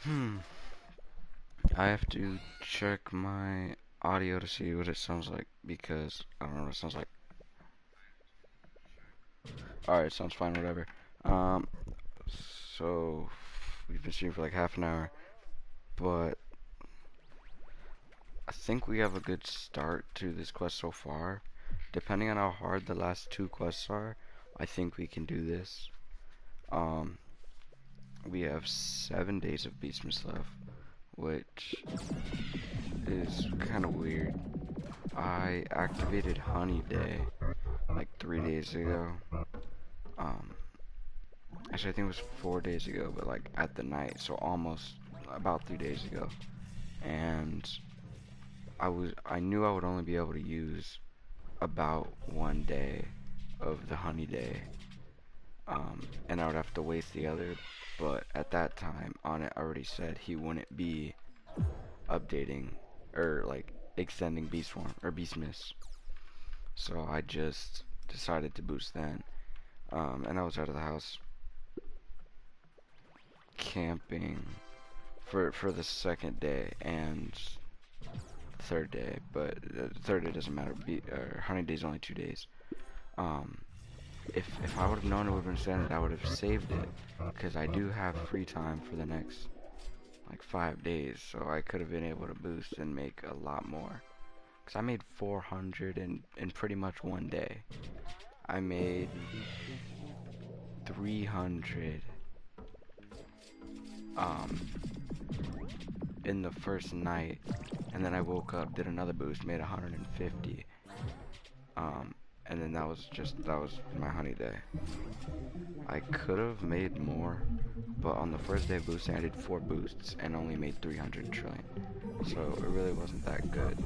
Hmm. I have to check my audio to see what it sounds like because I don't know what it sounds like. Alright, sounds fine, whatever. Um, so we've been streaming for like half an hour, but I think we have a good start to this quest so far. Depending on how hard the last two quests are, I think we can do this. Um, we have 7 days of beesmas left, which is kind of weird. I activated Honey Day like 3 days ago. Um, Actually, I think it was 4 days ago, but like at the night, so almost about 3 days ago. And I knew I would only be able to use about 1 day of the Honey Day, and I would have to waste the other. But at that time, on it already said he wouldn't be updating or like extending Beast Swarm or Beast Miss. So I just decided to boost then. And I was out of the house camping for the second day and third day, but the third day doesn't matter. Honey Day's only 2 days. Um, if I would have known it would have been extended, I would have saved it because I do have free time for the next like 5 days, so I could have been able to boost and make a lot more. Cause I made 400 in pretty much 1 day. I made 300 um in the first night, and then I woke up, did another boost, made 150. Um, and then that was my honey day. I could have made more, but on the first day of boosting, I did 4 boosts and only made 300 trillion. So it really wasn't that good.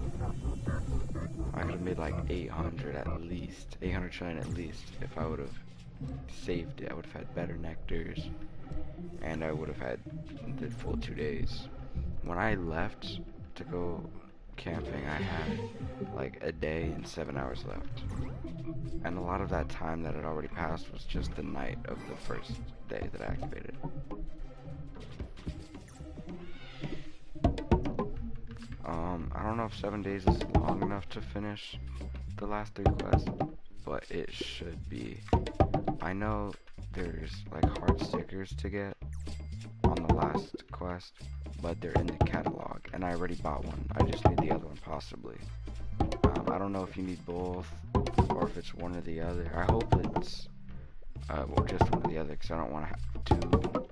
I could have made like 800 at least, 800 trillion at least, if I would have saved it. I would have had better nectars, and I would have had the full 2 days. When I left to go camping, I had like a day and 7 hours left. And a lot of that time that had already passed was just the night of the first day that I activated. I don't know if 7 days is long enough to finish the last 3 quests, but it should be. I know there's like hard stickers to get on the last quest, but they're in the catalog, and I already bought one. I just need the other one possibly. I don't know if you need both or if it's one or the other. I hope it's well, just one or the other, because I don't want to have to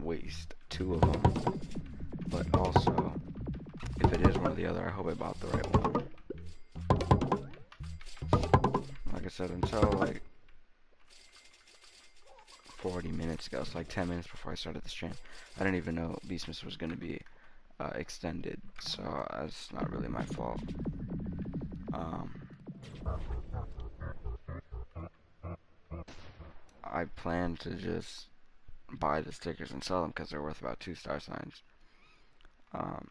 waste 2 of them. But also, if it is one or the other, I hope I bought the right one. Like I said, until like 40 minutes ago, so like 10 minutes before I started the stream, I didn't even know beesmas was going to be extended, so that's not really my fault. Um, I plan to just buy the stickers and sell them because they're worth about 2 star signs. Um,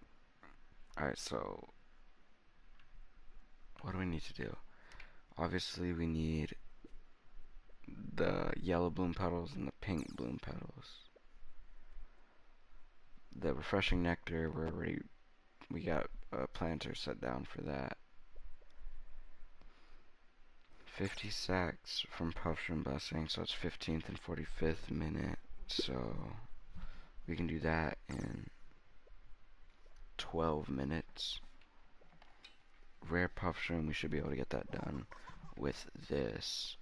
Alright, so what do we need to do? Obviously, we need the yellow bloom petals and the pink bloom petals. The refreshing nectar, we got a planter set down for that. 50 sacks from Puffshroom Blessing, so it's 15th and 45th minute. So we can do that in 12 minutes. Rare Puffshroom, we should be able to get that done with this.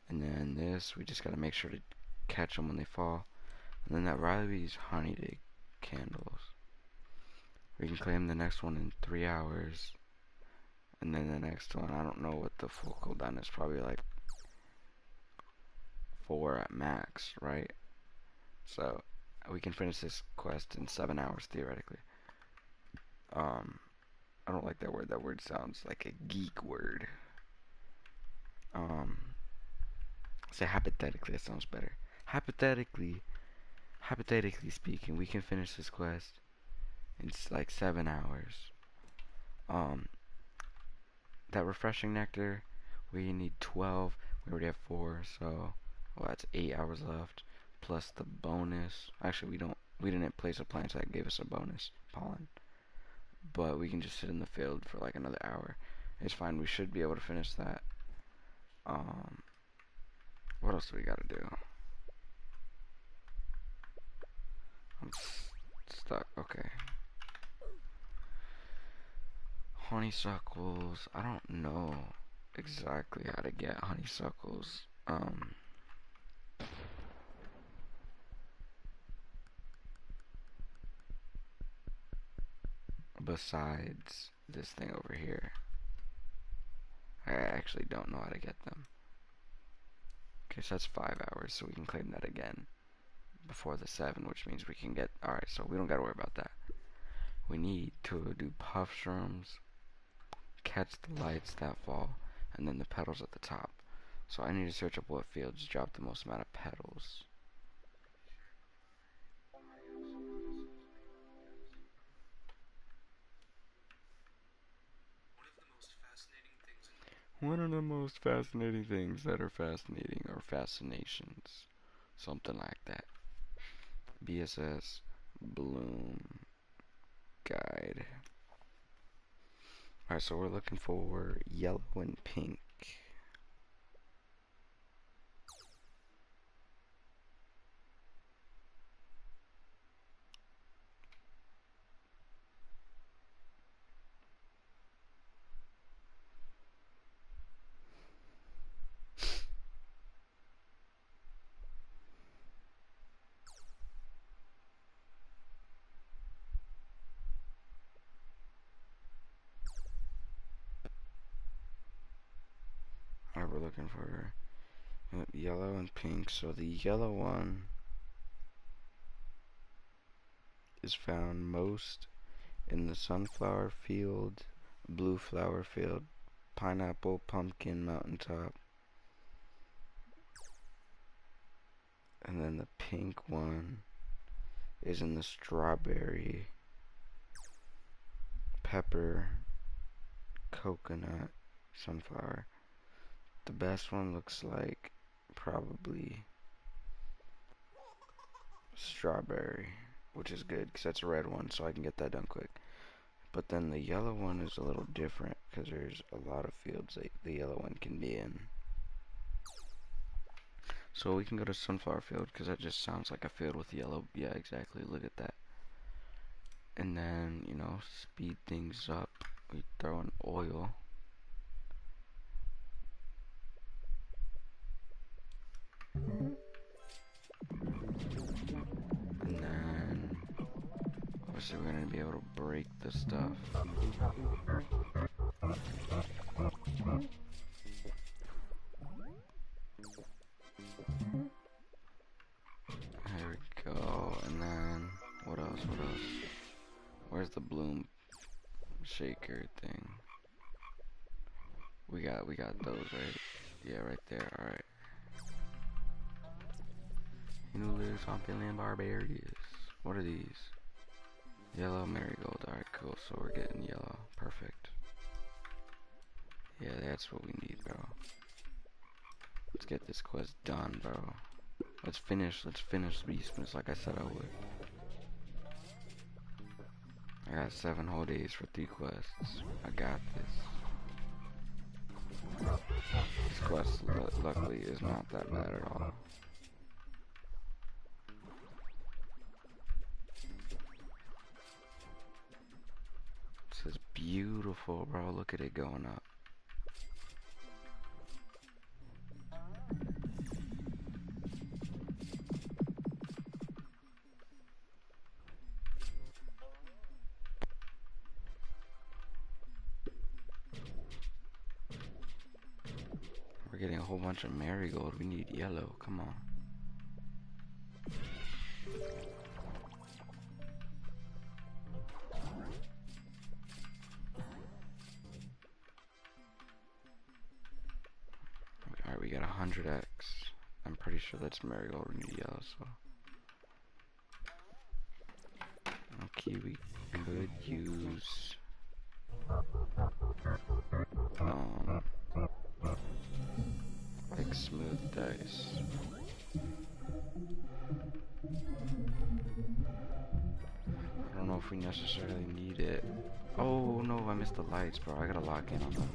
And then this, we just gotta make sure to catch them when they fall. And then that Riley's Honey Day candles. We can claim the next one in 3 hours. And then the next one, I don't know what the full cooldown is, probably like 4 at max, right? So we can finish this quest in 7 hours theoretically. I don't like that word. That word sounds like a geek word. Um, Say hypothetically. That sounds better. Hypothetically speaking, we can finish this quest in like 7 hours. Um, that refreshing nectar, we need 12. We already have 4, so well, that's 8 hours left. Plus the bonus. Actually, we don't. We didn't place a plant, so that gave us a bonus pollen. But we can just sit in the field for like another hour. It's fine. We should be able to finish that. Um, what else do we gotta do? I'm stuck. Okay. Honeysuckles. I don't know exactly how to get honeysuckles. Besides this thing over here. I actually don't know how to get them. Okay, so that's 5 hours, so we can claim that again before the 7, which means we can get... Alright, so we don't gotta worry about that. We need to do puff shrooms, catch the lights that fall, and then the petals at the top. So I need to search up what fields drop the most amount of petals. One of the most fascinating things that are fascinating are fascinations. Something like that. BSS Bloom Guide. Alright, so we're looking for yellow and pink. Alright, we're looking for yellow and pink. So the yellow one is found most in the sunflower field, blue flower field, pineapple, pumpkin, mountaintop. And then the pink one is in the strawberry, pepper, coconut, sunflower. The best one looks like probably strawberry, which is good because that's a red one, so I can get that done quick. But then the yellow one is a little different because there's a lot of fields that the yellow one can be in. So we can go to sunflower field because that just sounds like a field with yellow. Yeah, exactly. Look at that. And then, you know, speed things up. We throw in oil. And then, obviously, we're going to be able to break the stuff. There we go. And then, what else? What else? Where's the bloom shaker thing? We got those, right? Yeah, right there. Alright. You know, there's something in barbarians. What are these? Yellow marigold. Alright, cool. So we're getting yellow. Perfect. Yeah, that's what we need, bro. Let's get this quest done, bro. Let's finish beesmas like I said I would. I got 7 whole days for 3 quests. I got this. This quest, luckily, is not that bad at all. This is beautiful, bro. Look at it going up. We're getting a whole bunch of marigold. We need yellow. Come on. Alright, we got 100x. I'm pretty sure that's marigold. We need yellow, so. Okay, we could use like smooth dice. know if we necessarily need it. Oh no, I missed the lights, bro. I gotta lock in on them.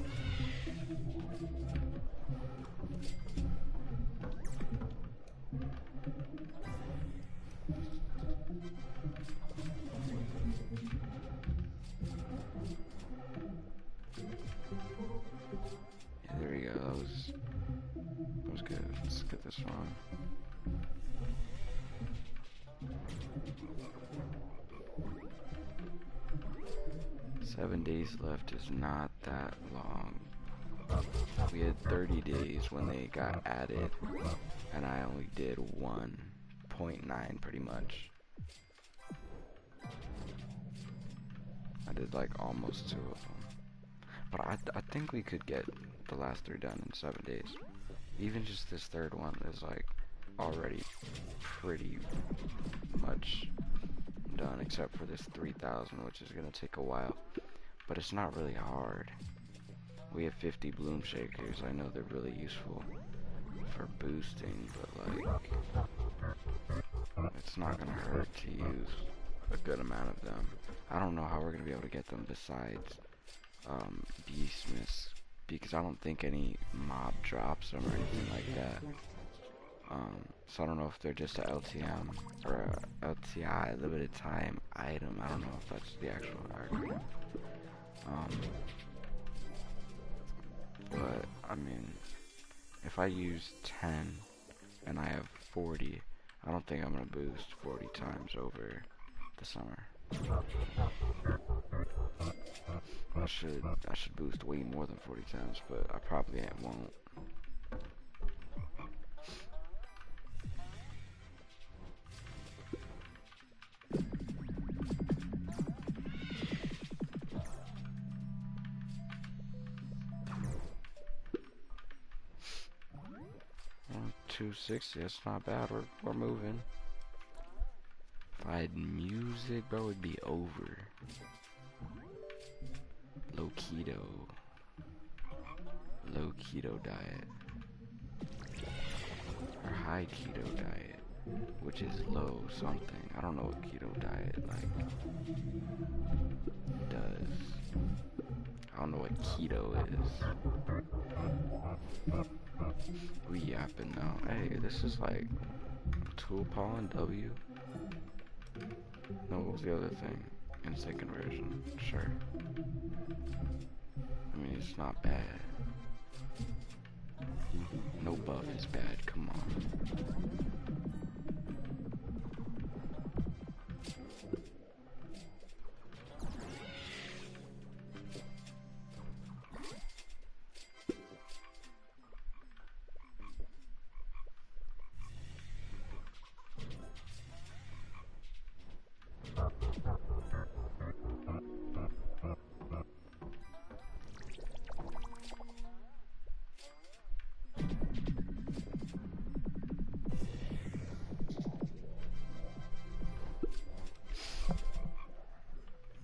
Yeah, there we go. That was good. Let's get this one. Seven days left is not that long. We had 30 days when they got added, and I only did 1.9 pretty much. I did like almost 2 of them. But I think we could get the last 3 done in 7 days. Even just this third one is like already pretty much done, except for this 3,000, which is gonna take a while. But it's not really hard. We have 50 bloom shakers. I know they're really useful for boosting, but like it's not gonna hurt to use a good amount of them. I don't know how we're gonna be able to get them besides beesmas, because I don't think any mob drops them or anything like that. So I don't know if they're just a LTM or a LTI, limited time item. I don't know if that's the actual acronym. But I mean, if I use 10 and I have 40, I don't think I'm gonna boost 40 times over the summer. I should boost way more than 40 times, but I probably won't. Well, 260, that's not bad. We're moving. If I had music, bro, it'd be over. Low keto diet, or high keto diet, which is low something. I don't know what keto diet like does. I don't know what keto is. We yapping now. Hey, this is like Tool Paul and W. No, what was the other thing? Instant conversion. Sure. I mean, it's not bad. No buff is bad, come on.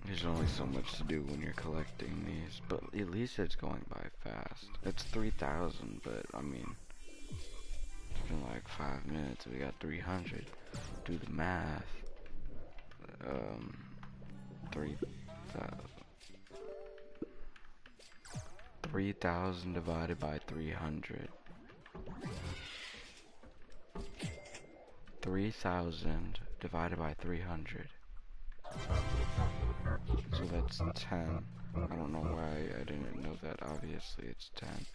There's only so much to do when you're collecting these, but at least it's going by fast. It's 3,000, but I mean, it's been like 5 minutes, we got 300. Do the math. 3,000 divided by 300. 3,000 divided by 300. So that's 10. I don't know why I didn't know that. Obviously it's 10.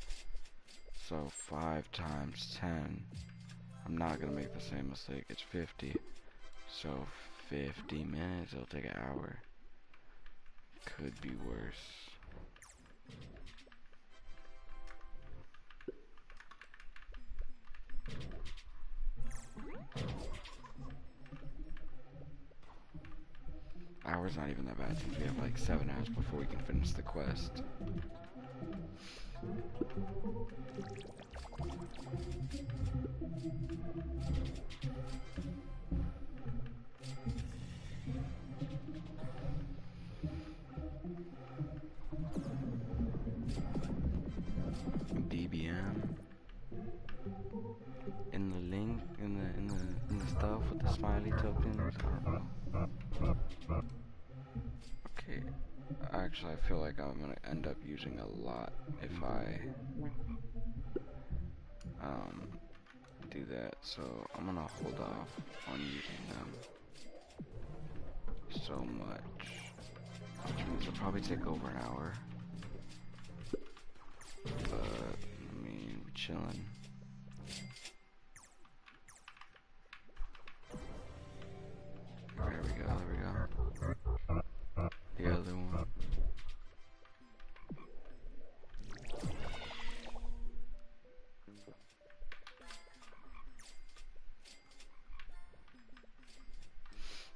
So 5 times 10. I'm not gonna make the same mistake. It's 50. So 50 minutes. It'll take an hour. Could be worse. Hour's not even that bad since we have like 7 hours before we can finish the quest. DBM in the link in the stuff with the smiley tokens. I don't know. Actually, I feel like I'm gonna end up using a lot if I um, do that. So I'm gonna hold off on using them so much, which means it'll probably take over an hour. But I mean, we're chilling. There we go. There we go. The other one.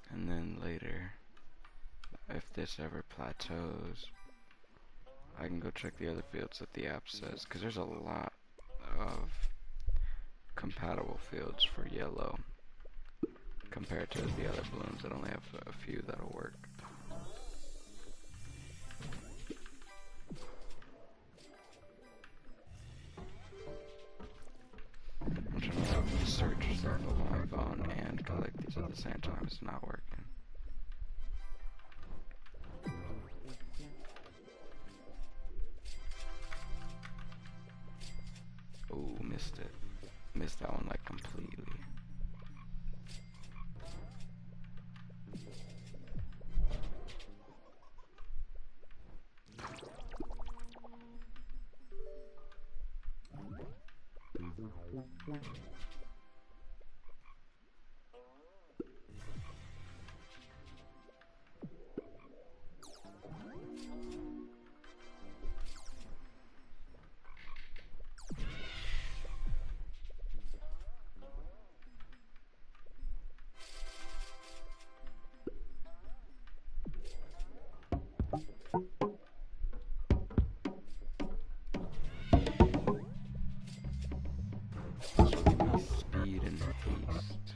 And then later, if this ever plateaus, I can go check the other fields that the app says, because there's a lot of compatible fields for yellow compared to the other blooms that only have a few that'll work. I'm trying to search stuff up on my phone and collect these at the same time. It's not working. Ooh, missed it. Missed that one like completely. This will give me speed and haste.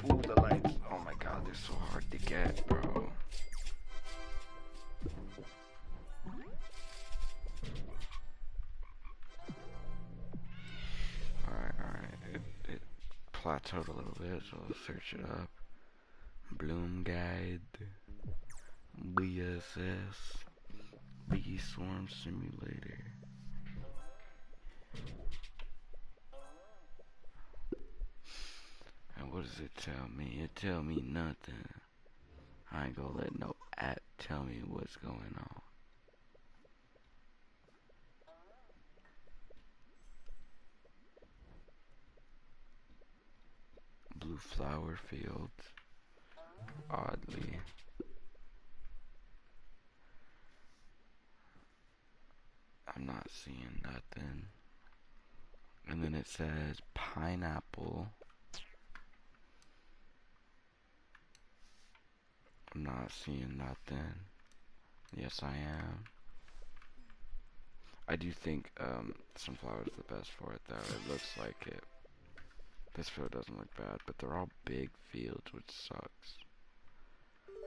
Ooh, the lights. Oh my god, they're so hard to get, bro. Alright. It plateaued a little bit, so let's search it up. Bloom Guide. BSS. Bee Swarm Simulator. And what does it tell me? It tell me nothing. I ain't gonna let no app tell me what's going on. Blue flower fields. Oddly. I'm not seeing nothing. And then it says pineapple. I'm not seeing nothing. Yes, I am. I do think sunflower is the best for it, though. It looks like it. This field doesn't look bad, but they're all big fields, which sucks.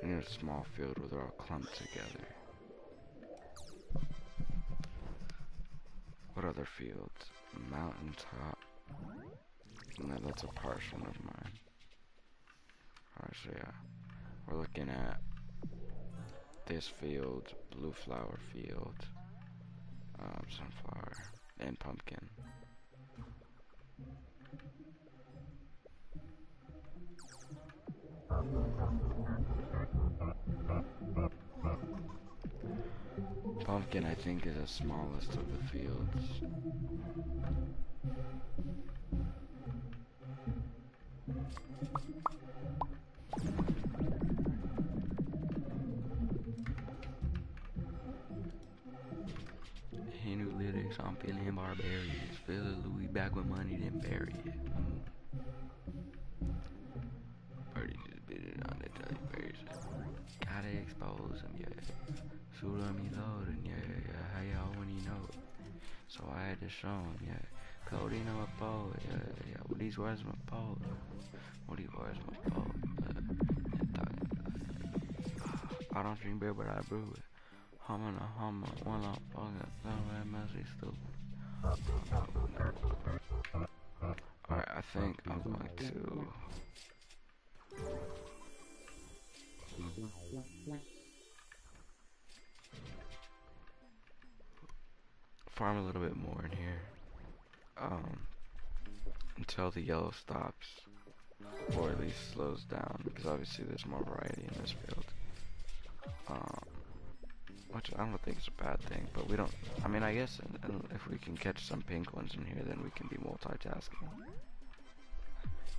I need a small field where they're all clumped together. What other fields? Mountaintop. No, that's a partial of mine. Alright, so yeah. We're looking at this field, blue flower field, sunflower, and pumpkin. Pumpkin, I think, is the smallest of the fields. Hey, new lyrics, I'm feeling barbarians. Fill a Louis back with money, then bury it. Already just bit it on the telly person. Gotta expose him, yeah. Shoot on me loading, yeah. How y'all when you know it? So I had to show him, yeah. Cody know a poet, yeah. What these words my poet? What these words my poet? I don't drink beer, but I brew it. Hummer, one up, fucking, that messy stupid. Alright, I think I'm going to Farm a little bit more in here. Um, until the yellow stops. Or at least slows down. Because obviously there's more variety in this build. Um, which I don't think is a bad thing. But we don't... I mean, I guess if we can catch some pink ones in here, then we can be multitasking.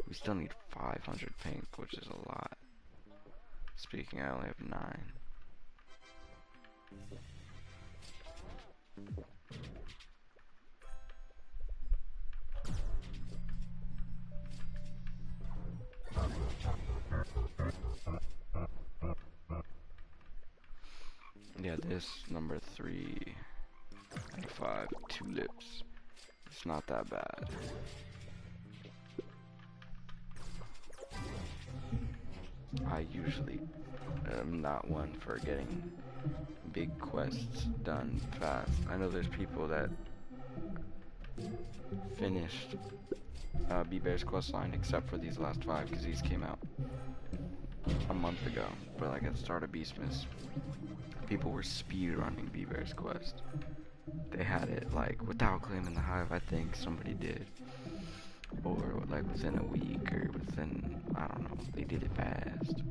We still need 500 pink, which is a lot. Speaking, I only have 9. Yeah, this number 3 and 5 tulips. It's not that bad. I usually am not one for getting big quests done fast. I know there's people that finished B-Bear's quest line except for these last 5 because these came out a month ago. But like at the start of beesmas, people were speed running B-Bear's quest. They had it like without claiming the hive. I think somebody did, or like within a week or within, I don't know, they did it fast.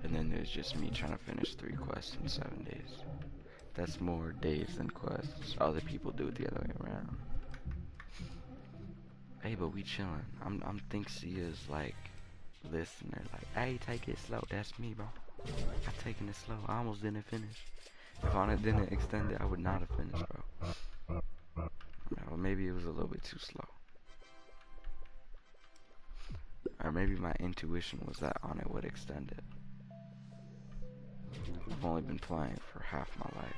And then there's just me trying to finish 3 quests in 7 days. That's more days than quests. Other people do it the other way around. Hey, but we chillin'. I'm think Sia's like listener, like, hey, take it slow. That's me, bro. I'm taking it slow. I almost didn't finish. If I didn't extend it, I would not have finished, bro. Or maybe it was a little bit too slow. Or maybe my intuition was that on it would extend it. I've only been playing for half my life.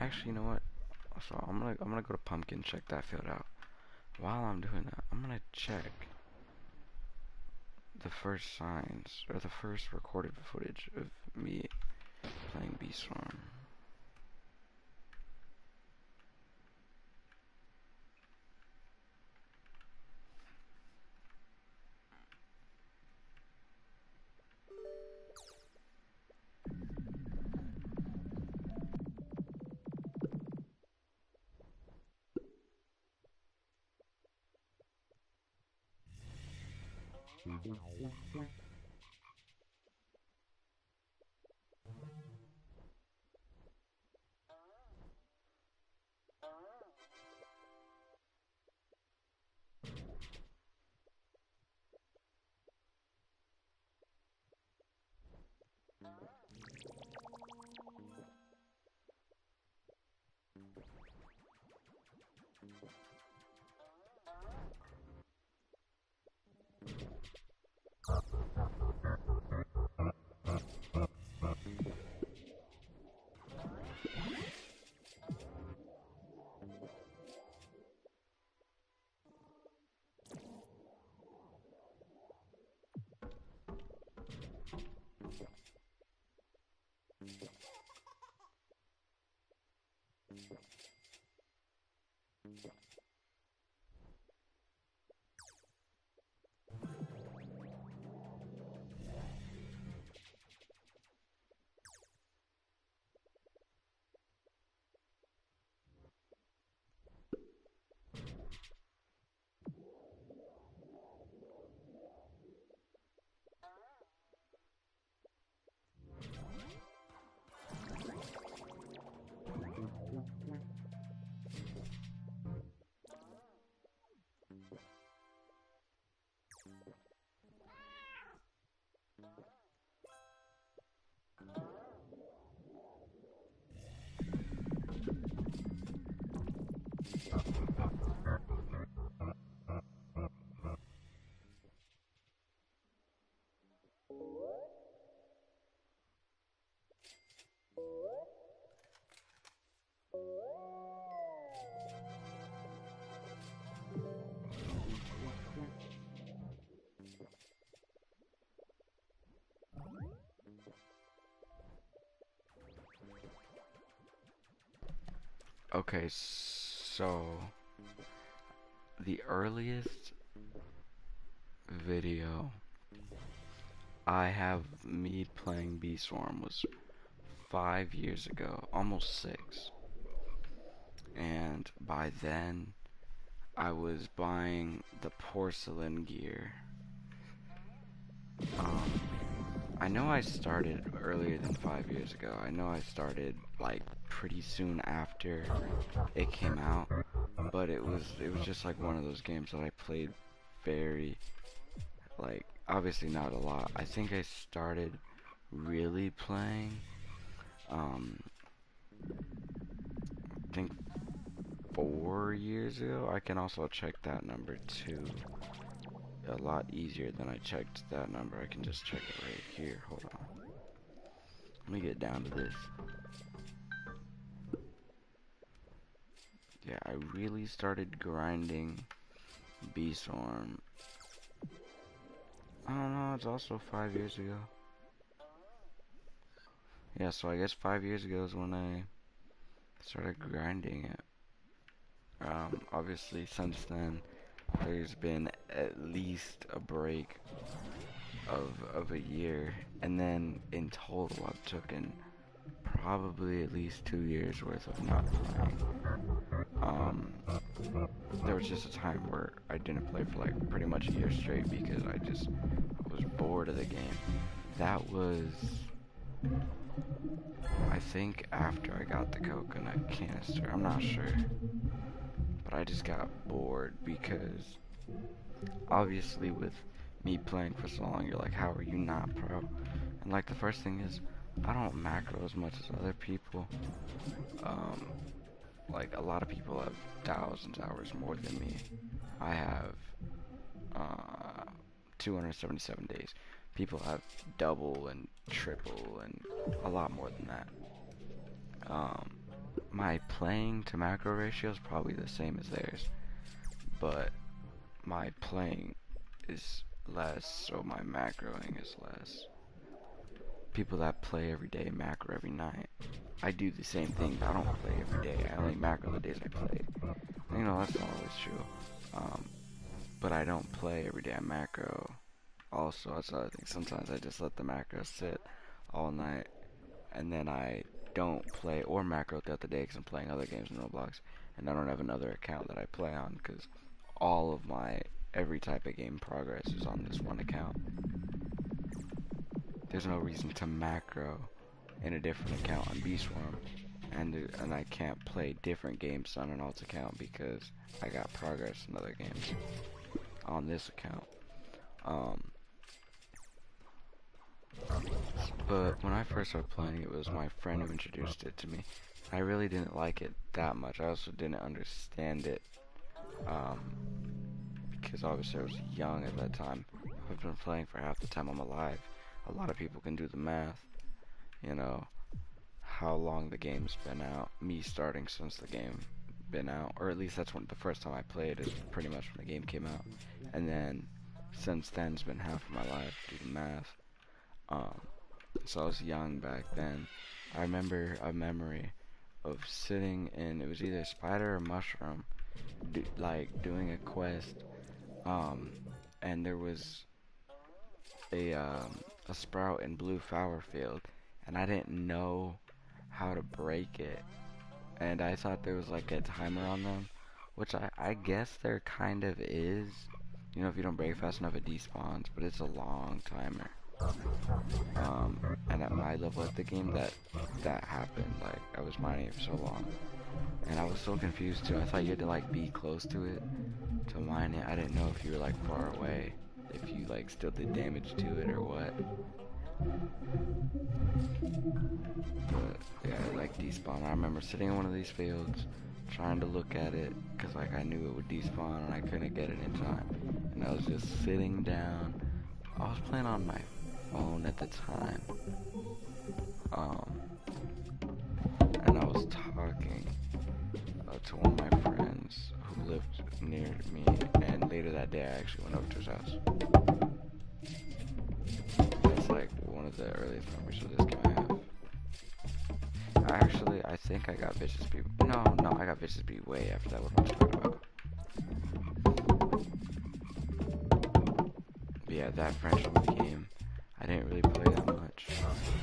Actually, you know what? So I'm gonna go to Pumpkin, check that field out. While I'm doing that, I'm gonna check the first signs, or the first recorded footage of me playing Bee Swarm. Okay, so the earliest video I have me playing Beeswarm was 5 years ago, almost 6. And by then, I was buying the porcelain gear. Um, I know I started earlier than 5 years ago. I know I started like pretty soon after it came out, but it was just like one of those games that I played very like obviously not a lot. I think I started really playing I think 4 years ago. I can also check that number too. A lot easier than I checked that number. I can just check it right here. Hold on. Let me get down to this. Yeah, I really started grinding Beeswarm. I don't know, it's also 5 years ago. Yeah, so I guess 5 years ago is when I started grinding it. Obviously since then, there's been at least a break of a year, and then in total I've taken probably at least 2 years worth of not playing. There was just a time where I didn't play for like pretty much a year straight because I was bored of the game. That was, I think, after I got the coconut canister. I'm not sure, but I just got bored because obviously with me playing for so long, you're like, how are you not pro? And like the first thing is, I don't macro as much as other people. Um, like a lot of people have thousands of hours more than me. I have 277 days. People have double and triple and a lot more than that. My playing to macro ratio is probably the same as theirs, but my playing is less, so my macroing is less. People that play every day macro every night. I do the same thing, but I don't play every day. I only macro the days I play. You know, that's not always true. But I don't play every day. I macro. Also, that's another thing. Sometimes I just let the macro sit all night, and then I don't play or macro throughout the day because I'm playing other games in Roblox, and I don't have another account that I play on because all of my every type of game progress is on this one account. There's no reason to macro in a different account on Beeswarm, and I can't play different games on an alt account because I got progress in other games on this account. But when I first started playing, it was my friend who introduced it to me. I really didn't like it that much. I also didn't understand it, because obviously I was young at that time. I've been playing for half the time I'm alive. A lot of people can do the math, you know, how long the game's been out. Me starting since the game been out, or at least that's when the first time I played is pretty much when the game came out. And then since then it's been half of my life, do the math. So I was young back then. I remember a memory of sitting in, it was either spider or mushroom, like doing a quest, and there was a sprout in blue flower field, and I didn't know how to break it, and I thought there was like a timer on them, which I guess there kind of is. You know, if you don't break fast enough, it despawns, but it's a long timer. And at my level at the game, that happened. Like, I was mining it for so long, and I was so confused too. I thought you had to like be close to it to mine it. I didn't know if you were like far away, if you like still did damage to it or what. But yeah, it like despawn. I remember sitting in one of these fields, trying to look at it, cause like I knew it would despawn and I couldn't get it in time. And I was just sitting down. I was playing on my phone at the time, and I was talking to one of my friends who lived near me, and later that day I actually went over to his house. That's like one of the earliest memories of this game I have. Actually, I think I got Vicious Bee. No, I got Vicious Bee way after that. What I'm talking about. But yeah, that French game, I didn't really play that much.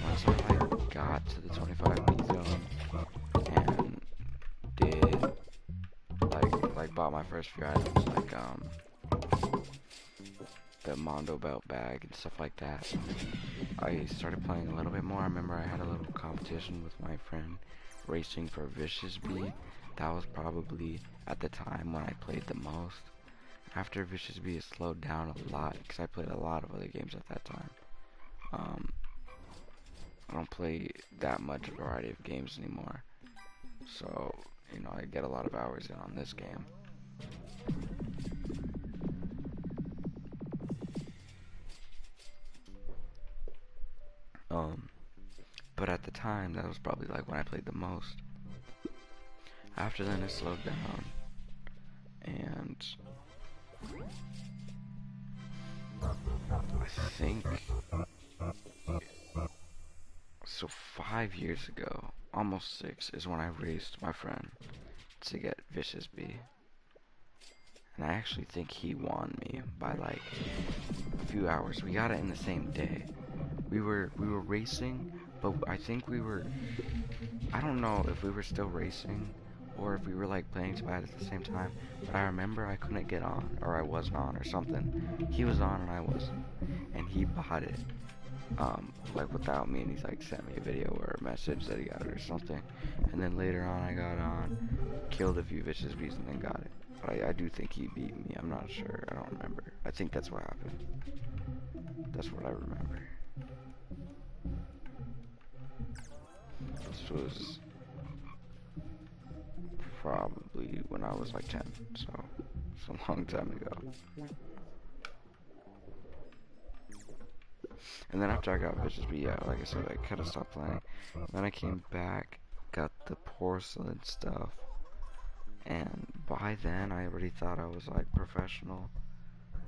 Once I like got to the 25B zone and did like bought my first few items like the Mondo belt bag and stuff like that, I started playing a little bit more. I remember I had a little competition with my friend racing for Vicious Bee. That was probably at the time when I played the most. After Vicious Bee has slowed down a lot because I played a lot of other games at that time. Um, I don't play that much variety of games anymore. So, you know, I get a lot of hours in on this game. Um, but at the time, that was probably like when I played the most. After then, it slowed down, and I think so. 5 years ago, almost 6, is when I raced my friend to get Vicious Bee, and I actually think he won me by like a few hours. We got it in the same day. We were racing, but I think we were. I don't know if we were still racing or if we were like playing Splat at the same time, but I remember I couldn't get on, or I wasn't on, or something. He was on and I wasn't, and he bought it, like without me, and he's like sent me a video or a message that he got it or something, and then later on I got on, killed a few Vicious Bees, and then got it. But I do think he beat me. I'm not sure. I don't remember. I think that's what happened. That's what I remember. This was probably when I was like 10, so it's a long time ago. And then after I got Vicious Bee, yeah, like I said, I kind of stopped playing. Then I came back, got the porcelain stuff, and by then I already thought I was like professional,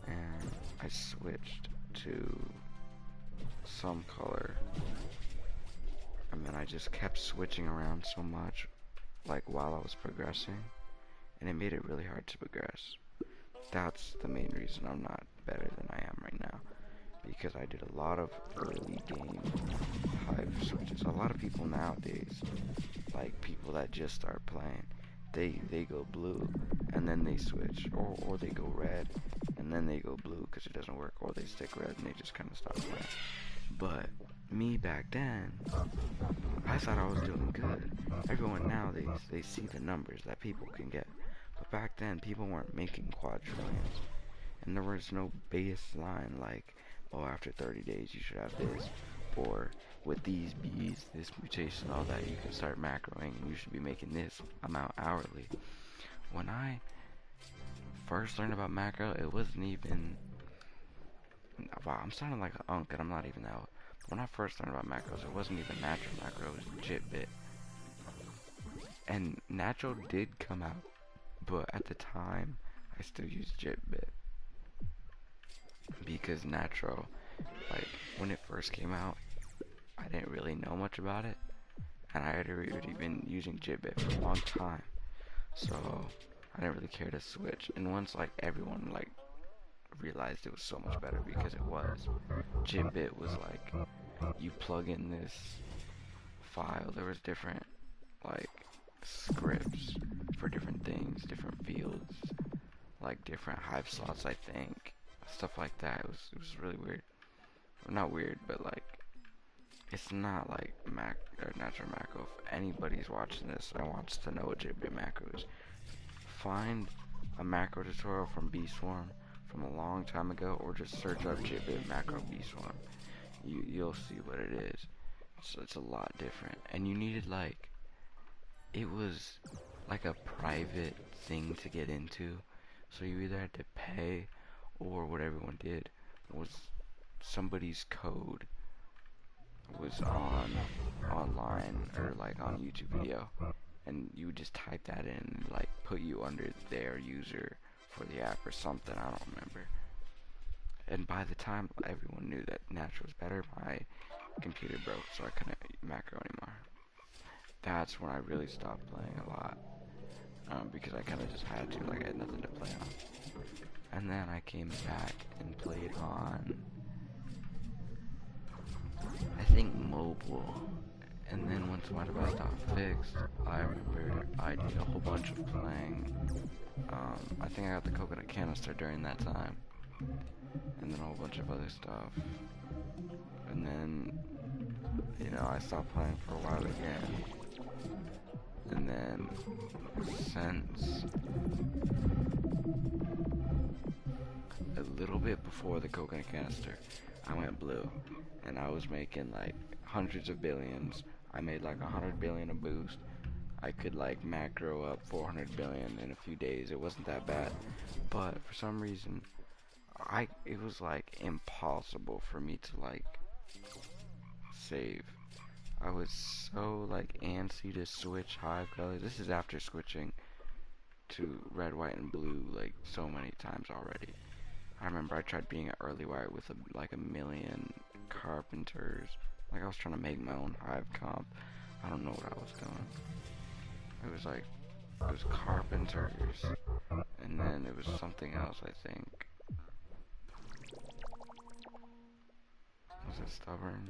and I switched to some color, and then I just kept switching around so much, like while I was progressing, and it made it really hard to progress. That's the main reason I'm not better than I am right now, because I did a lot of early game hype switches. A lot of people nowadays, like people that just start playing, they go blue and then they switch, or they go red and then they go blue because it doesn't work, or they stick red and they just kind of stop playing. But me back then, I thought I was doing good. Everyone now, they see the numbers that people can get. But back then, people weren't making quadrillions. And there was no baseline like, oh, after 30 days you should have this. Or with these bees, this mutation, all that, you can start macroing and you should be making this amount hourly. When I first learned about macro, it wasn't even... Wow, I'm sounding like an unk and I'm not even out. When I first learned about macros, it wasn't even natural macro, it was JitBit. And natural did come out, but at the time, I still used JitBit. Because natural, like, when it first came out, I didn't really know much about it. And I had already been using JitBit for a long time. So, I didn't really care to switch. And once, like, everyone, like, realized it was so much better because it was. JitBit was like, you plug in this file, there was different, like, scripts for different things, different fields, like different hive slots, I think, stuff like that. It was really weird. Well, not weird, but like, it's not like Mac or natural macro. If anybody's watching this and wants to know what JitBit macro is, find a macro tutorial from Beeswarm from a long time ago, or just search up JitBit macro Beeswarm. You'll see what it is. So it's a lot different, and you needed like, it was like a private thing to get into, so you either had to pay, or what everyone did was somebody's code was online or like on YouTube video, and you would just type that in and like put you under their user for the app or something, I don't remember. And by the time everyone knew that natural was better, my computer broke, so I couldn't macro anymore. that's when I really stopped playing a lot. Because I kind of just had to, like I had nothing to play on. And then I came back and played on, I think, mobile. And then once my device got fixed, I remember I did a whole bunch of playing. I think I got the coconut canister during that time. And then a whole bunch of other stuff. And then, you know, I stopped playing for a while again. And then, since a little bit before the coconut canister, I went blue. And I was making like hundreds of billions. I made like 100 billion a boost. I could like macro up 400 billion in a few days. It wasn't that bad. But for some reason, it was like impossible for me to like save. I was so like antsy to switch hive colors. This is after switching to red, white, and blue like so many times already. I remember I tried being an early white with like a million carpenters. Like I was trying to make my own hive comp. I don't know what I was doing. It was like, it was carpenters, and then it was something else, I think. Was it stubborn?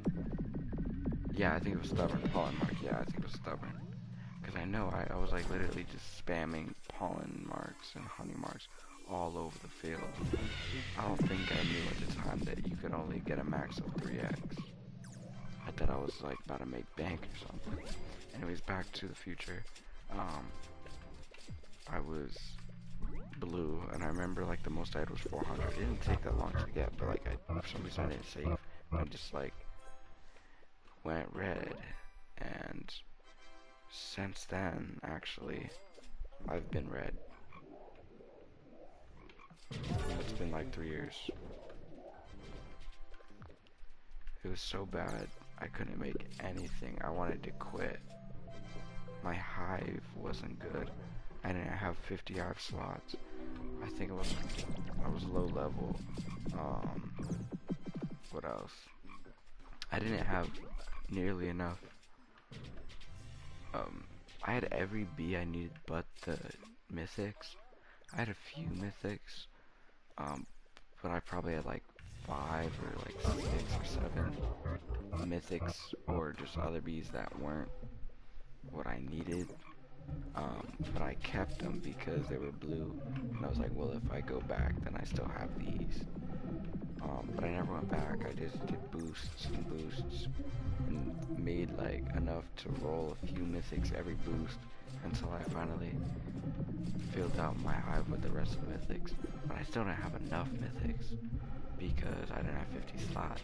Yeah, I think it was stubborn. Pollen mark. Yeah, I think it was stubborn. Because I know I was like literally just spamming pollen marks and honey marks all over the field. I don't think I knew at the time that you could only get a max of 3x. I thought I was like about to make bank or something. Anyways, back to the future. I was blue, and I remember like the most I had was 400. It didn't take that long to get, but like for some reason I didn't save. I just like went red, and since then, actually, I've been red. It's been like 3 years. It was so bad, I couldn't make anything. I wanted to quit. My hive wasn't good. I didn't have 50 hive slots. I think I was low level. What else? I didn't have nearly enough. I had every bee I needed but the mythics. I had a few mythics, but I probably had like 5 or like 6 or 7 mythics or just other bees that weren't what I needed. But I kept them because they were blue, and I was like, well, if I go back, then I still have these. But I never went back. I just did boosts and boosts, and made like enough to roll a few mythics every boost until I finally filled out my hive with the rest of the mythics. But I still didn't have enough mythics because I didn't have 50 slots.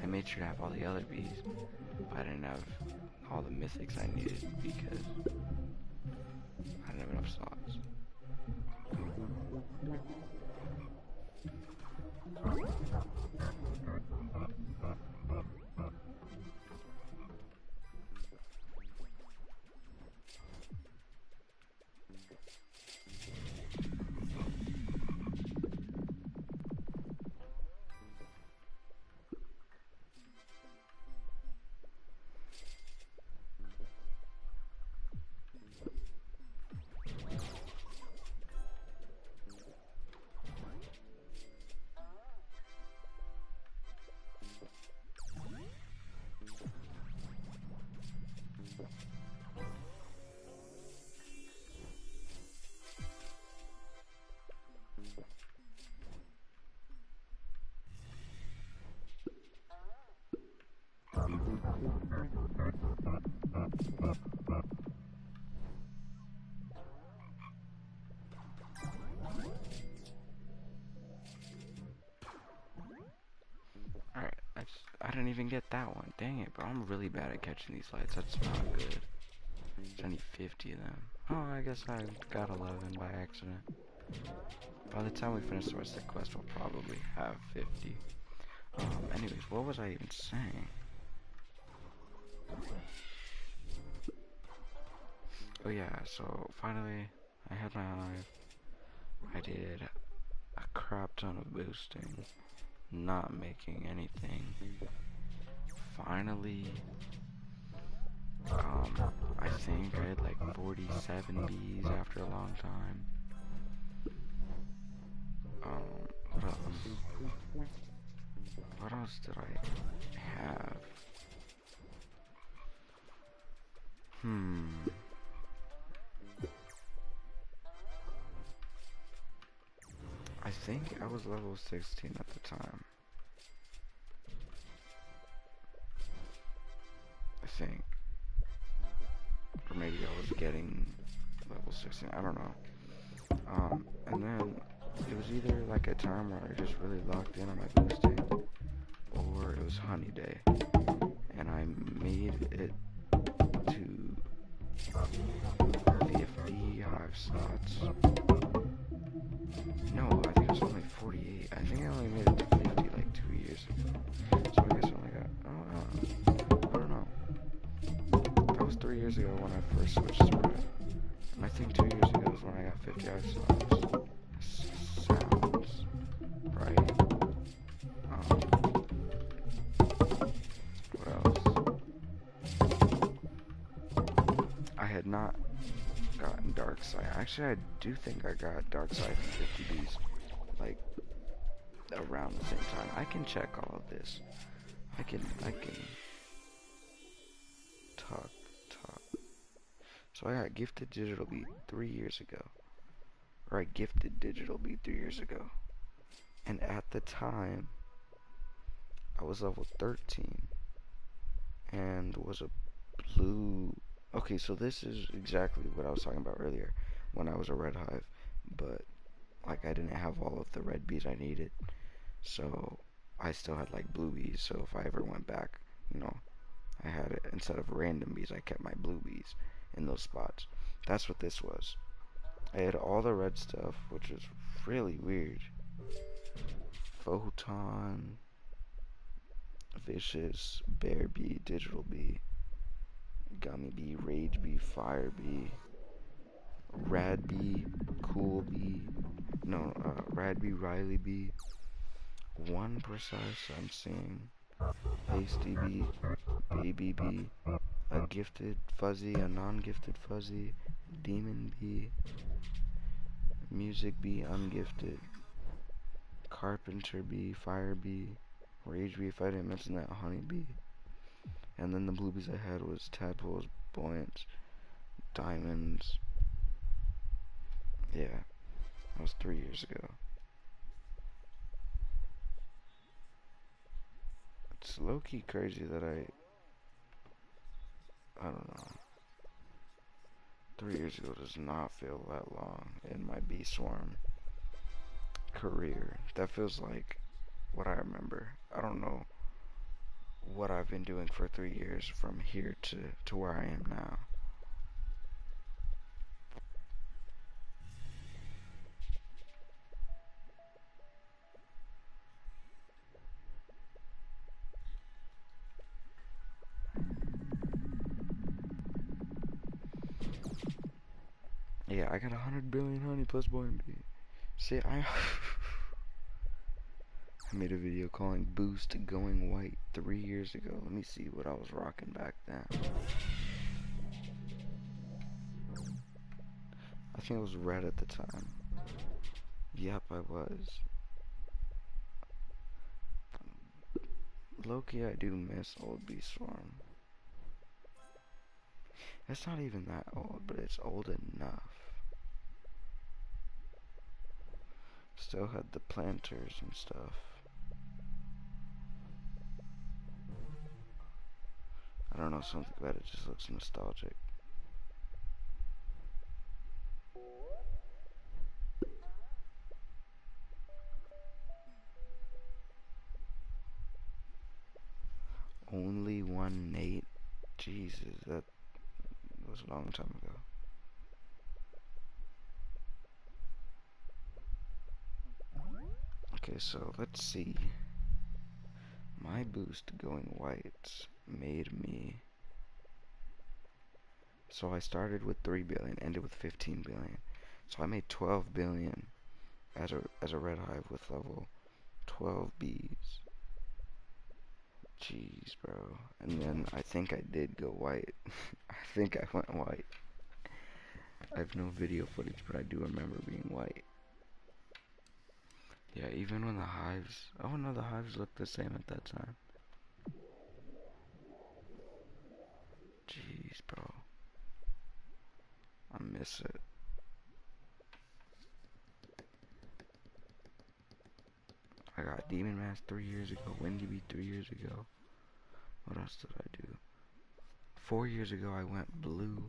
I made sure to have all the other bees, but I didn't have all the mythics I needed because I didn't have enough slots. Alright, I didn't even get that one. Dang it, but I'm really bad at catching these lights. That's not good. I need 50 of them. Oh, I guess I got 11 by accident. By the time we finish the rest of the quest, we'll probably have 50. Anyways, what was I even saying? Oh yeah, so finally, I had my hive. I did a crap ton of boosting, not making anything. Finally, I think I had like 47 bees after a long time. What else? What else did I have? Hmm. I think I was level 16 at the time. I think. Or maybe I was getting level 16. I don't know. And then it was either like a time where I just really locked in on my boosting, or it was honey day. And I made it to 50 hive slots. No, I think it was only 48. I think I only made it to 50 like 2 years ago. So I guess I only got, I don't know. That was 3 years ago when I first switched to red. And I think 2 years ago is when I got 50 hive slots. Sounds right. What else? I had not gotten dark side. Actually, I do think I got dark side from 50 bees. Like, around the same time. I can check all of this. I can talk. So I got gifted digital beat 3 years ago. Or I gifted digital beat 3 years ago. And at the time, I was level 13. And was a blue... Okay, so this is exactly what I was talking about earlier. When I was a red hive. But, like, I didn't have all of the red bees I needed. So, I still had, like, blue bees. So if I ever went back, you know, I had it. Instead of random bees, I kept my blue bees in those spots. That's what this was. I had all the red stuff, which was really weird. Photon, Vicious, Bear Bee, Digital Bee, Gummy Bee, Rage Bee, Fire Bee, Rad Bee, Cool Bee, no, Rad Bee, Riley Bee, One Precise I'm seeing, Hasty Bee, Baby Bee, a Gifted Fuzzy, a Non-Gifted Fuzzy, Demon Bee, Music Bee, Ungifted, Carpenter Bee, Fire Bee, Rage Bee, if I didn't mention that, Honey Bee. And then the blue bees I had was Tadpoles, Buoyants, Diamonds. Yeah, that was 3 years ago. It's low-key crazy that I don't know. 3 years ago does not feel that long in my bee swarm career. That feels like what I remember. I don't know what I've been doing for 3 years from here to where I am now. Yeah, I got 100 billion honey plus buoyant bee. See, I made a video calling Boost Going White 3 years ago. Let me see what I was rocking back then. I think it was red at the time. Yep, I was. Low-key, I do miss old Bee Swarm. It's not even that old, but it's old enough. Still had the planters and stuff. I don't know, something about it just looks nostalgic. Only one Nate? Jesus, that was a long time ago. Okay, so let's see. My boost going white made me... So I started with 3 billion, ended with 15 billion. So I made 12 billion as a red hive with level 12 bees. Jeez, bro. And then I think I did go white. I think I went white. I have no video footage, but I do remember being white. Yeah, even when the hives... Oh no, the hives looked the same at that time. Jeez, bro. I miss it. I got Demon Mask 3 years ago, Windy Beat 3 years ago. What else did I do? 4 years ago I went blue.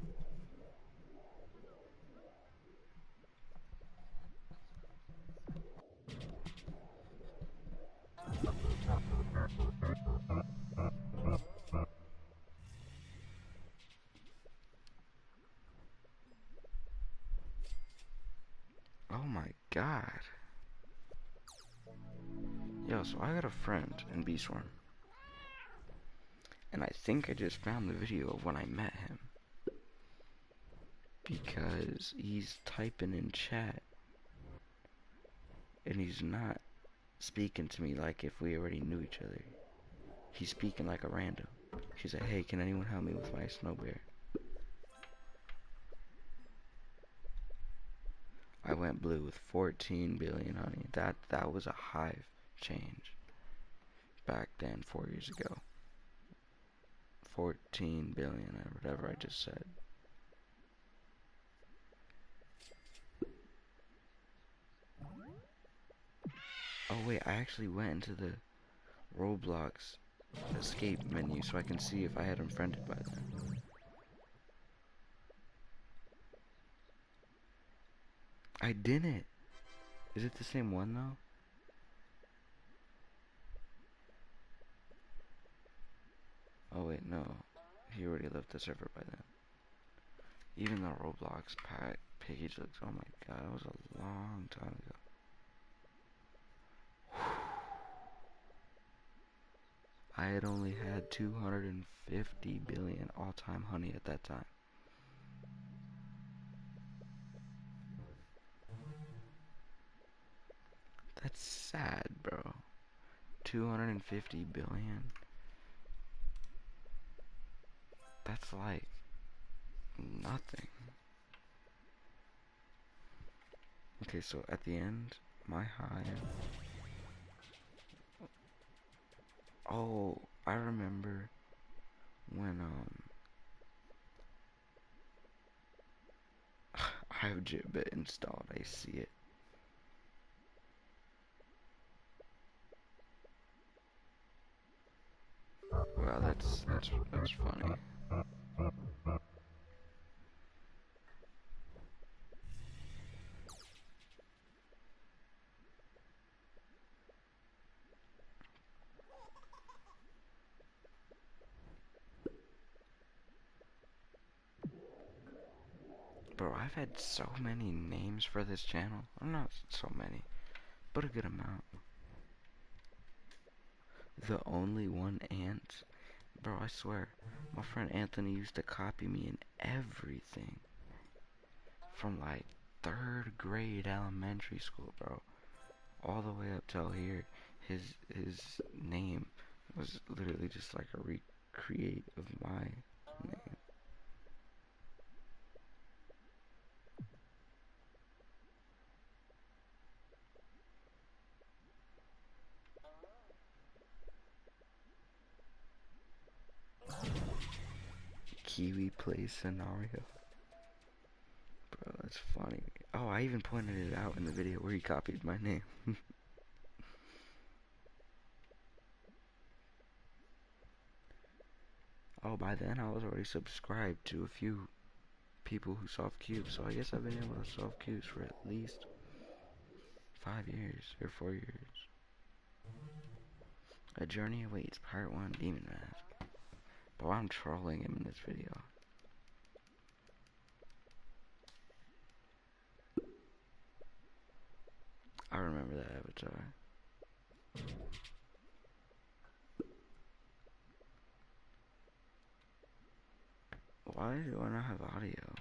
Oh my god. Yo, so I got a friend in Beesworm. And I think I just found the video of when I met him. Because he's typing in chat. And he's not speaking to me like if we already knew each other. He's speaking like a random. He's like, hey, can anyone help me with my snow bear? I went blue with 14 billion honey. That was a hive change. Back then, 4 years ago. 14 billion or whatever I just said. Oh wait, I actually went into the Roblox escape menu so I can see if I had him friended by then. I didn't. Is it the same one though? Oh wait, no. He already left the server by then. Even the Roblox page looks, oh my god, that was a long time ago. I had only had 250 billion all-time honey at that time. That's sad, bro. 250 billion? That's like nothing. Okay, so at the end, my hive. Oh, I remember when I have Jitbit installed. I see it. Wow, that's funny. Bro, I've had so many names for this channel. Well, not so many, but a good amount. The only one ant. Bro, I swear, my friend Anthony used to copy me in everything. From like 3rd grade elementary school, bro. All the way up till here. His name was literally just like a recreate of my name. Kiwi play scenario. Bro, that's funny. Oh, I even pointed it out in the video where he copied my name. Oh, by then I was already subscribed to a few people who solve cubes, so I guess I've been able to solve cubes for at least 5 years or 4 years. A Journey Awaits Part 1 Demon Mask. But I'm trolling him in this video. I remember that avatar. Why do I not have audio?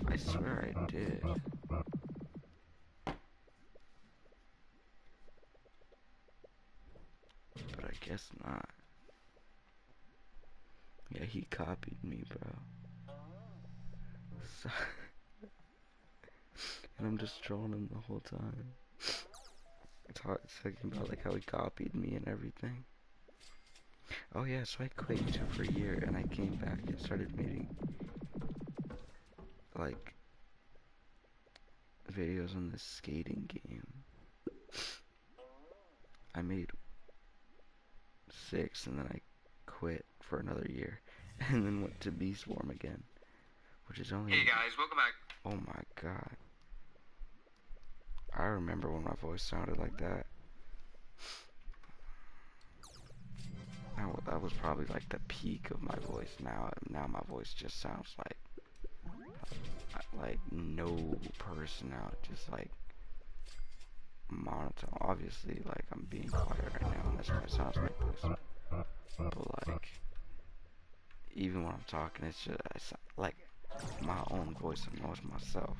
I swear I did. guess not. Yeah, he copied me, bro. So and I'm just trolling him the whole time. Talking about like how he copied me and everything. Oh yeah, so I quit YouTube for a year and I came back and started making like videos on this skating game. I made 6 and then I quit for another year and then went to Beast Swarm again, which is only. Hey guys, welcome back. Oh my god. I remember when my voice sounded like that. That was probably like the peak of my voice. Now my voice just sounds like no personality, just like monotone. Obviously, like I'm being quiet right now, and that's why it sounds like this. But like, even when I'm talking, it's just like my own voice annoys myself.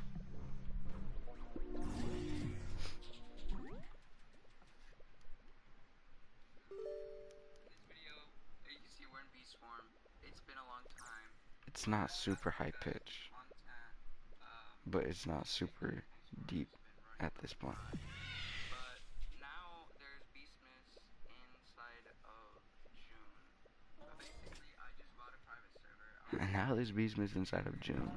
This video, you can see we're in Beast Swarm. It's been a long time. It's not super high pitch, but it's not super deep at this point. But now there's beesmas inside of June. Basically, I just bought a private server. And now there's beesmas inside of June.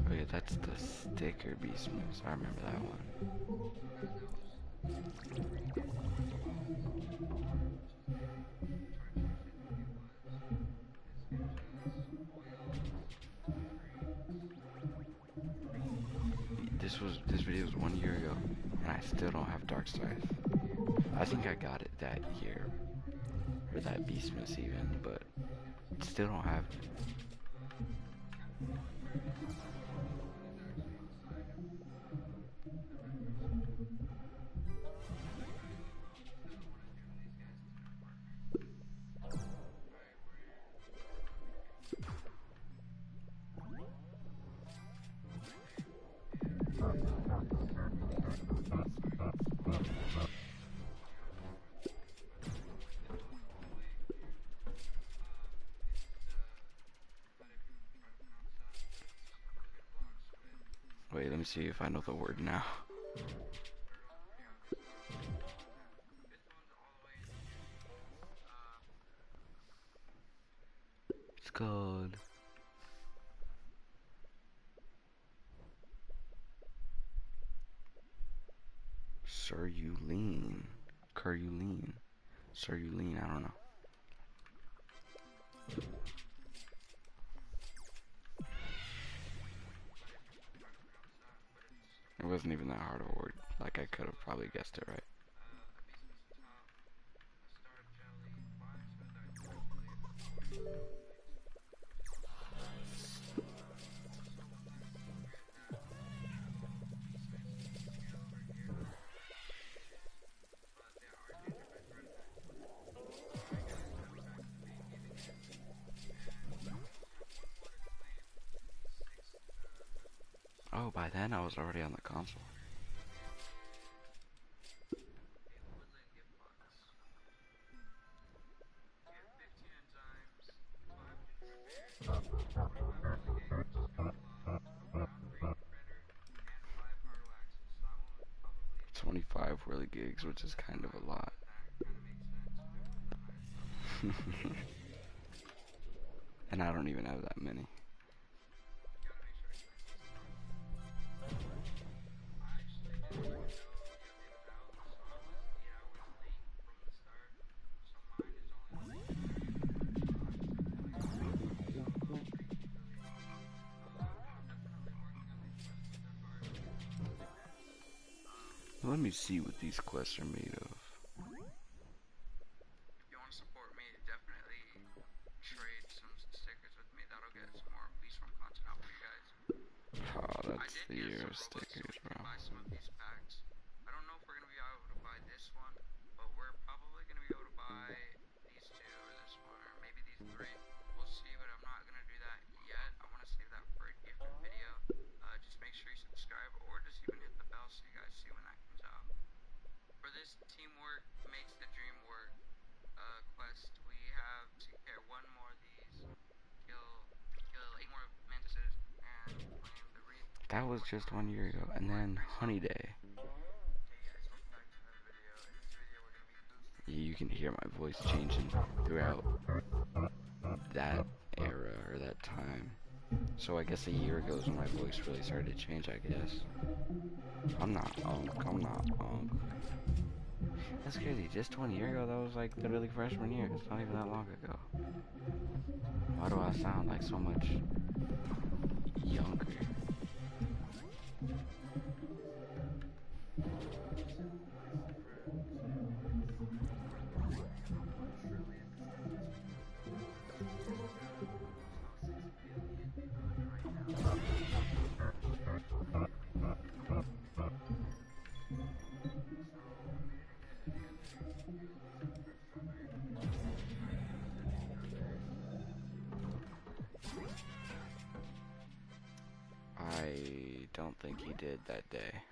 Oh yeah, that's the sticker beesmas. I remember that one. This video was 1 year ago, and I still don't have Dark Scythe. I think I got it that year, or that beesmas even, but still don't have it. Wait, let me see if I know the word now. It's called Cerulean. Cerulean. Cerulean, I don't know. It wasn't even that hard of a word. Like, I could have probably guessed it right. Oh, by then I was already on the console. $25 whirly gigs, which is kind of a lot. And I don't even have that many. Let me see what these quests are made of. If you want to support me, definitely trade some stickers with me. That'll get some more Beast Swarm content out for you guys. Oh, that's the year of stickers, bro. Buy some of these packs. I don't know That was just 1 year ago. And then Honey Day. Okay, guys, welcome back to another video. In this video, we're gonna be boosting. You can hear my voice changing throughout that era or that time. So I guess a year ago is when my voice really started to change, I guess. I'm not I'm not That's crazy. Just 1 year ago, that was like literally freshman year. It's not even that long ago. Why do I sound like so much younger? I don't think he did that day.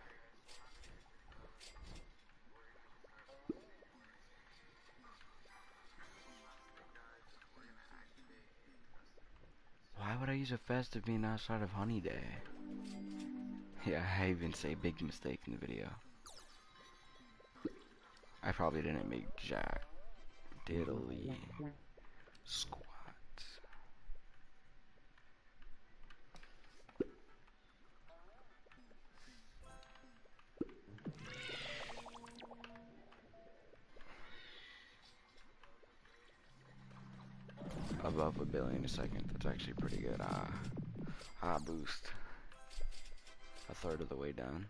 Why would I use a festive being outside of Honey Day? Yeah, I even say big mistake in the video. I probably didn't make jack diddly squats. Above a billion a second. That's actually pretty good. Boost. A third of the way down.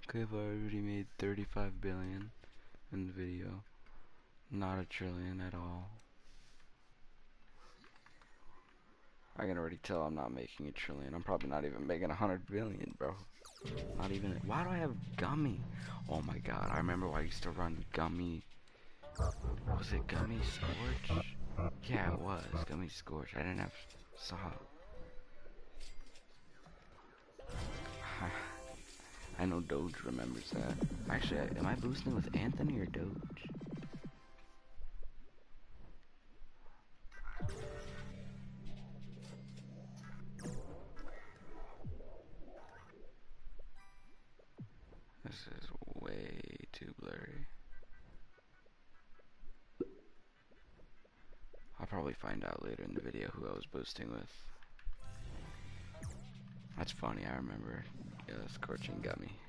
Okay, I've already made 35 billion in the video. Not a trillion at all. I can already tell I'm not making a trillion. I'm probably not even making 100 billion, bro. Not even. Why do I have Gummy? Oh my god, I remember I used to run Gummy. Was it Gummy Scorch? Yeah, it was. Gummy Scorch. I didn't have Saw. I know Doge remembers that. Actually, am I boosting with Anthony or Doge? This is way too blurry. I'll probably find out later in the video who I was boosting with. That's funny, I remember. Yeah, Scorching Gummy.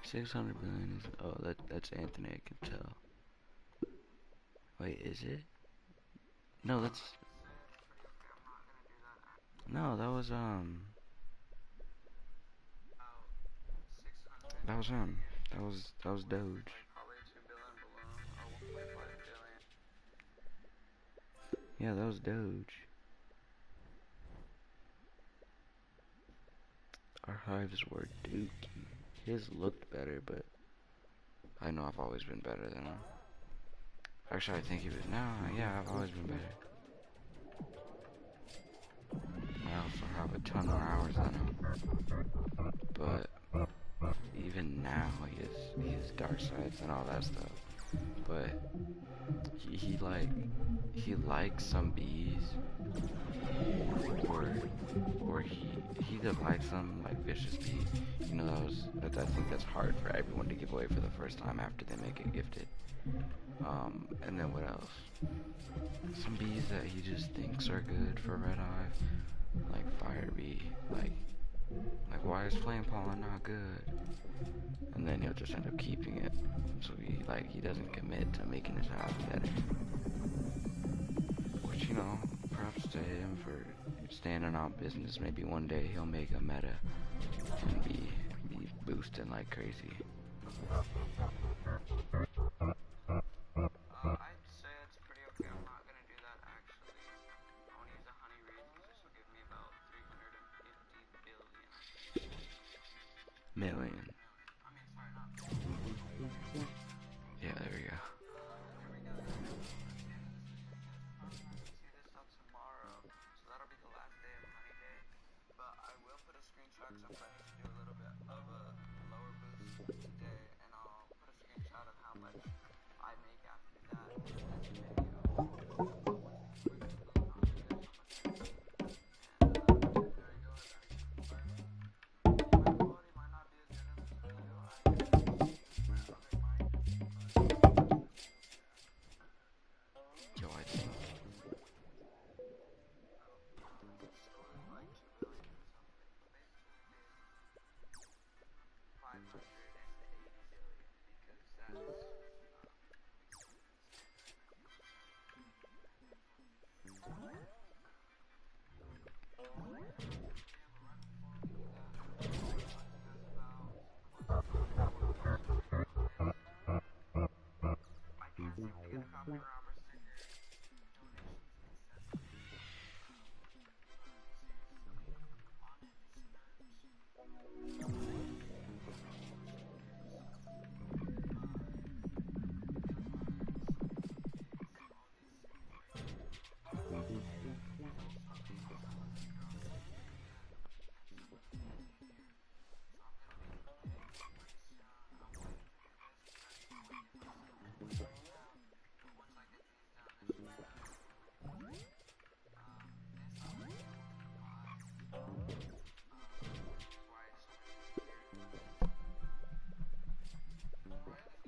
$600 billion is, oh, that's Anthony, I can tell. Wait, is it? No, that's, no, that was, that was him. That was Doge. Yeah, that was Doge. Our hives were dookie. His looked better, but I know I've always been better than him. Actually, I think he was. No, yeah, I've always been better. I also have a ton more hours than him. But even now, he has dark sides and all that stuff. But he likes some bees, or he either likes them like vicious bees. You know, I think that's hard for everyone to give away for the first time after they make it gifted. And then what else? Some bees that he just thinks are good for red eye, like fire bee, like why is flame pollen not good? And then he'll just end up keeping it, so he doesn't commit to making his house better. Which, you know, props to him for standing on business. Maybe one day he'll make a meta and be boosting like crazy. I'd say it's pretty okay. I'm not gonna do that actually. I wanna use a honey reed because this will give me about 350 billion. Million. I mean, sorry, not billion. Yeah, there we go. There we go. I'm not gonna see this till tomorrow, so that'll be the last day of honey day. But I will put a screenshot since I need to do a little bit of a lower boost today, and I'll put a screenshot of how much I make after that in the video. But once we complete this build, I'll show you guys how much I make. And there I go, I got a good apartment. The audio quality might not be as good in this video. I used my other mic, but Yo, I think. it was like 2 billion or something. But basically we made 580 billion because that's I can't seem to get a copy of Robert's sticker. Donations etc.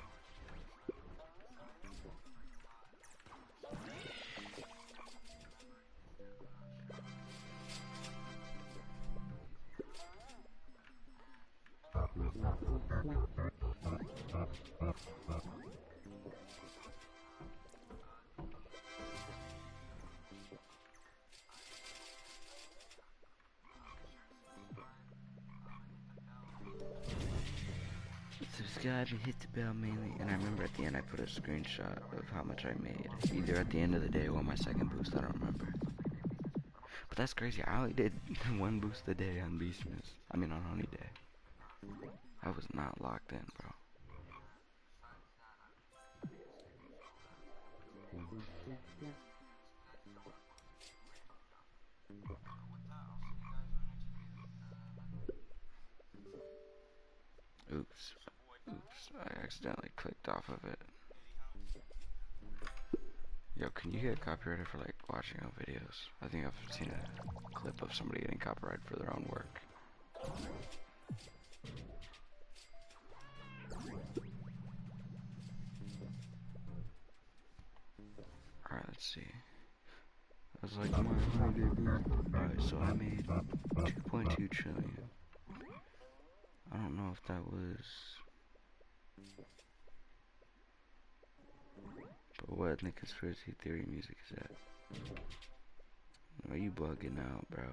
Seriously, on it, Subscribe and hit the bell mainly. And I remember at the end I put a screenshot of how much I made. Either at the end of the day or my second boost, I don't remember. But that's crazy. I only did one boost a day on beesmas. I mean on honey day. I was not locked in, bro. Oops. Oops. I accidentally clicked off of it. Yo, can you get copyrighted for like watching our videos? I think I've seen a clip of somebody getting copyrighted for their own work. Alright, let's see. I was like, my honey day boost. Alright, so I made 2.2 trillion. I don't know if that was... But what in the conspiracy theory music is that? Are you bugging out, bro?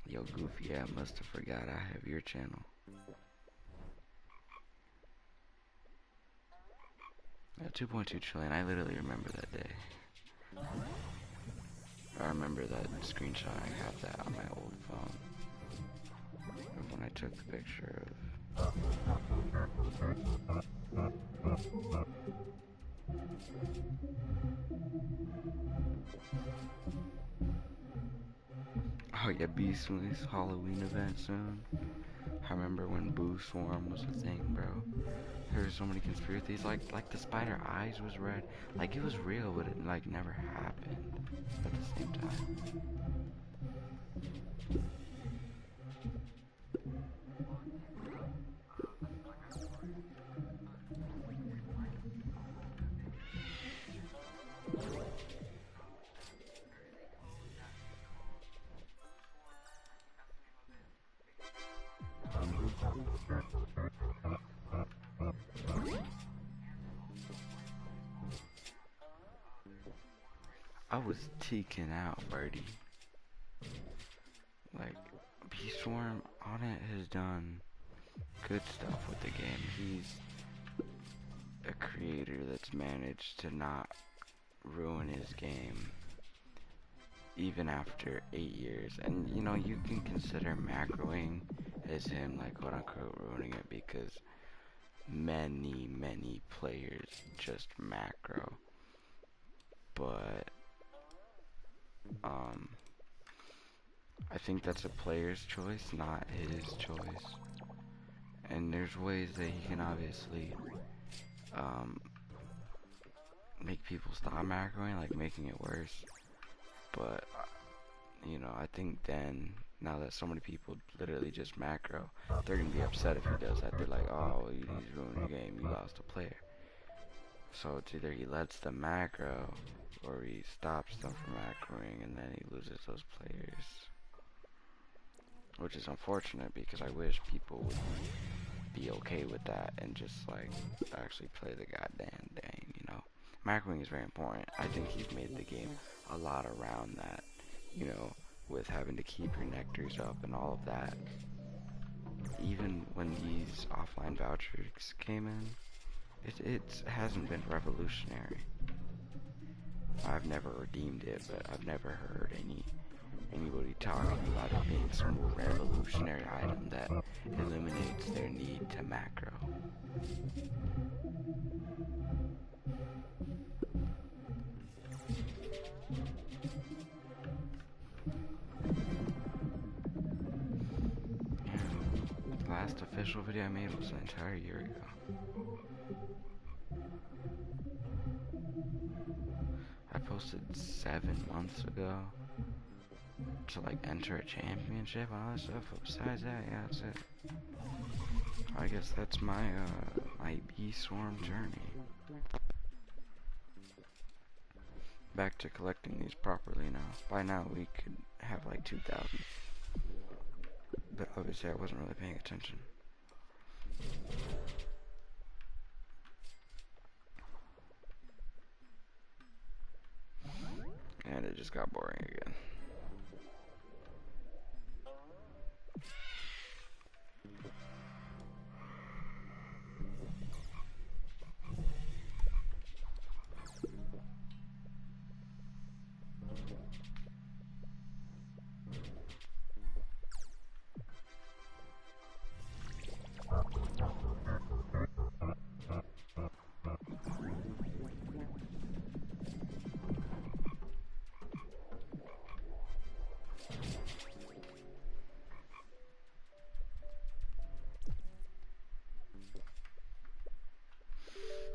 Yo, Goofy, I must have forgot I have your channel. Yeah, 2.2 trillion, I literally remember that day. I remember that screenshot, I have that on my old phone. Of when I took the picture of... Oh yeah, beesmas Halloween event soon. I remember when Boo Swarm was a thing, bro. There were so many conspiracies, like the spider eyes was red. Like it was real, but it like never happened at the same time. I was teeking out, Birdie. Like, Beeswarm on it has done good stuff with the game. He's a creator that's managed to not ruin his game even after 8 years. And you know, you can consider macroing as him like quote unquote ruining it because many players just macro, but um, I think that's a player's choice, not his choice. And there's ways that he can obviously um, make people stop macroing, like making it worse. But you know, I think then now that so many people literally just macro, they're gonna be upset if he does that. They're like, oh, he's ruined your game. You lost a player. So it's either he lets them macro or he stops them from macroing, and then he loses those players, which is unfortunate because I wish people would be okay with that and just like actually play the goddamn game, you know. Macroing is very important. I think he's made the game a lot around that, you know, with having to keep your nectars up and all of that. Even when these offline vouchers came in, it hasn't been revolutionary. I've never redeemed it, but I've never heard anybody talking about it being some revolutionary item that eliminates their need to macro. Yeah, the last official video I made was an entire year ago. I posted 7 months ago to like enter a championship and all that stuff. But besides that, yeah, that's it. I guess that's my bee swarm journey. Back to collecting these properly now. By now we could have like 2,000. But obviously I wasn't really paying attention. And it just got boring again.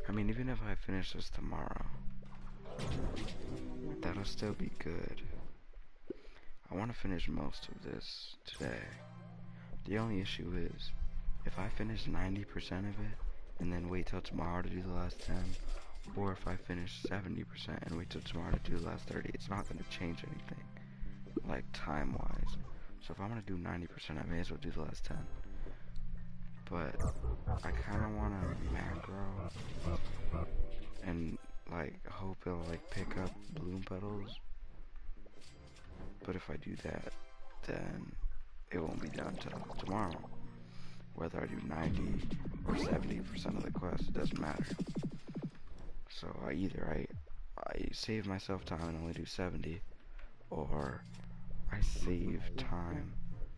I mean, even if I finish this tomorrow, that'll still be good. I want to finish most of this today. The only issue is, if I finish 90% of it, and then wait till tomorrow to do the last 10, or if I finish 70% and wait till tomorrow to do the last 30, it's not going to change anything, like time-wise. So if I'm going to do 90%, I may as well do the last 10. But I kind of want to macro and like hope it'll like pick up bloom petals. But if I do that, then it won't be done till tomorrow. Whether I do 90 or 70% of the quest, it doesn't matter. So I save myself time and only do 70, or I save time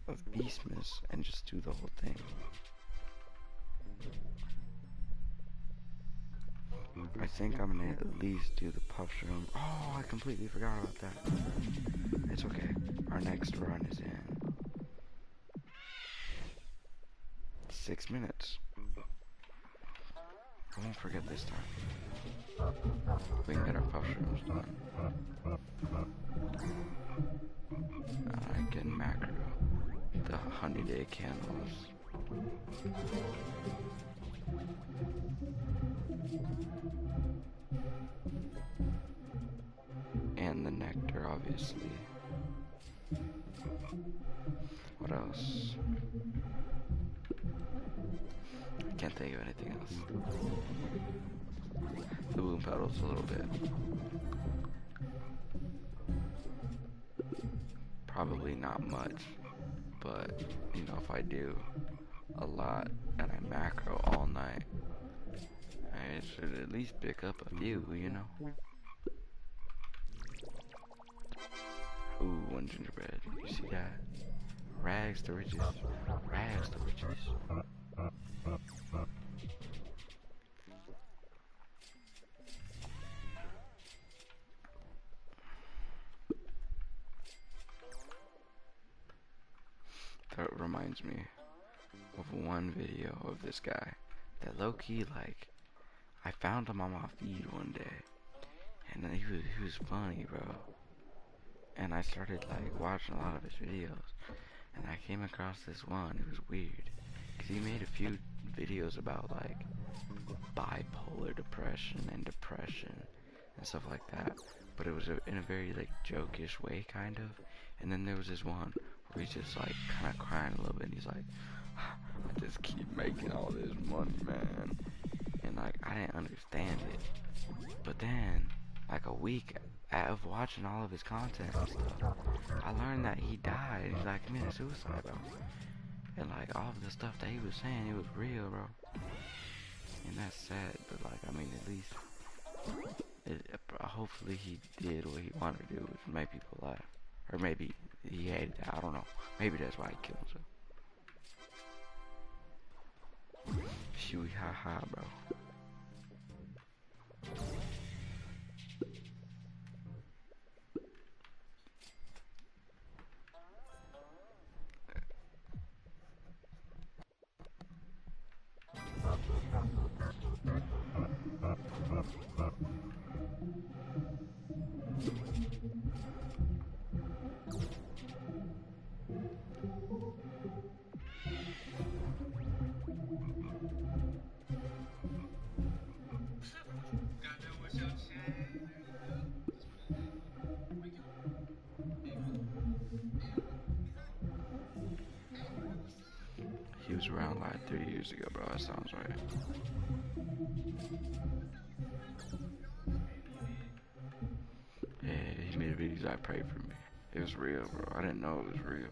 of beesmas and just do the whole thing. I think I'm gonna at least do the puff room. Oh, I completely forgot about that. It's okay. Our next run is in 6 minutes. I won't forget this time. We can get our puff rooms done. I can macro the honey day candles. And the nectar, obviously. What else? I can't think of anything else. The bloom petals a little bit. Probably not much, but you know, if I do a lot and I macro all night, I should at least pick up a few, you know? Ooh, one gingerbread. You see that? Rags to riches. Rags to riches. reminds me of one video of this guy that low key like I found him on my feed one day, and he was funny, bro. And I started like watching a lot of his videos, and I came across this one. It was weird, cause he made a few videos about like bipolar depression and depression and stuff like that. But it was in a very like jokish way, kind of. And then there was this one where he's just like kind of crying a little bit, and he's like, "I just keep making all this money, man," and like I didn't understand it. But then, like a week of watching all of his content and stuff, I learned that he died. He's like committed suicide, bro. And like all of the stuff that he was saying, it was real, bro. And that's sad, but like I mean, at least hopefully he did what he wanted to do, which make people laugh. Or maybe he hated it. I don't know. Maybe that's why he killed himself. Huey ha ha, bro. He was around like 3 years ago, bro. That sounds right. Yeah, he made videos. I prayed for me. It was real, bro. I didn't know it was real.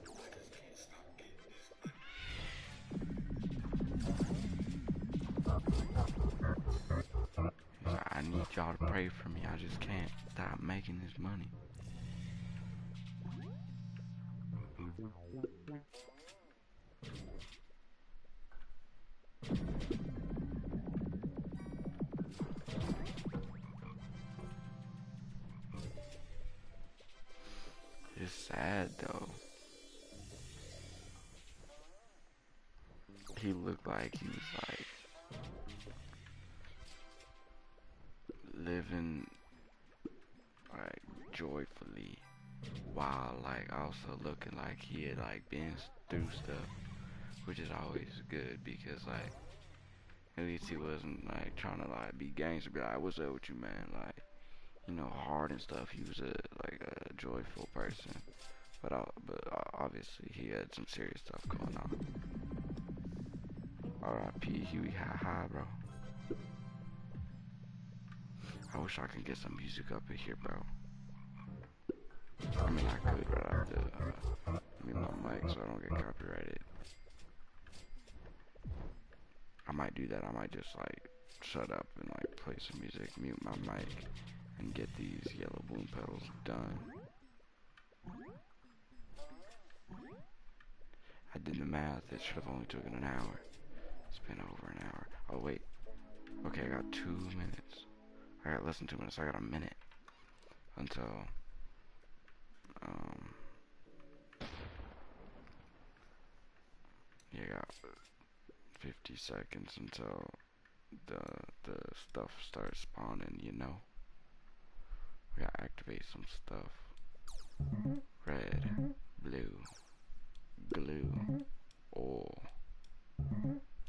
He's like, I need y'all to pray for me. I just can't stop making this money. It's sad though. He looked like he was like living like joyfully while like also looking like he had like been through stuff, which is always good because like at least he wasn't like trying to like be gangster, be like, "What's up with you, man?" Like, you know, hard and stuff. He was a like a joyful person, but obviously he had some serious stuff going on. R.I.P. Huey ha ha, bro. I wish I could get some music up in here, bro. I mean, I could, but I have to mute my mic so I don't get copyrighted. I might do that. I might just like shut up and like play some music, mute my mic, and get these yellow bloom petals done. I did the math. It should have only taken an hour. It's been over an hour. Oh wait. Okay, I got 2 minutes. I got less than 2 minutes. I got a minute until um. Yeah, I got 50 seconds until the the stuff starts spawning. You know, we gotta activate some stuff. Red, blue, glue, oil,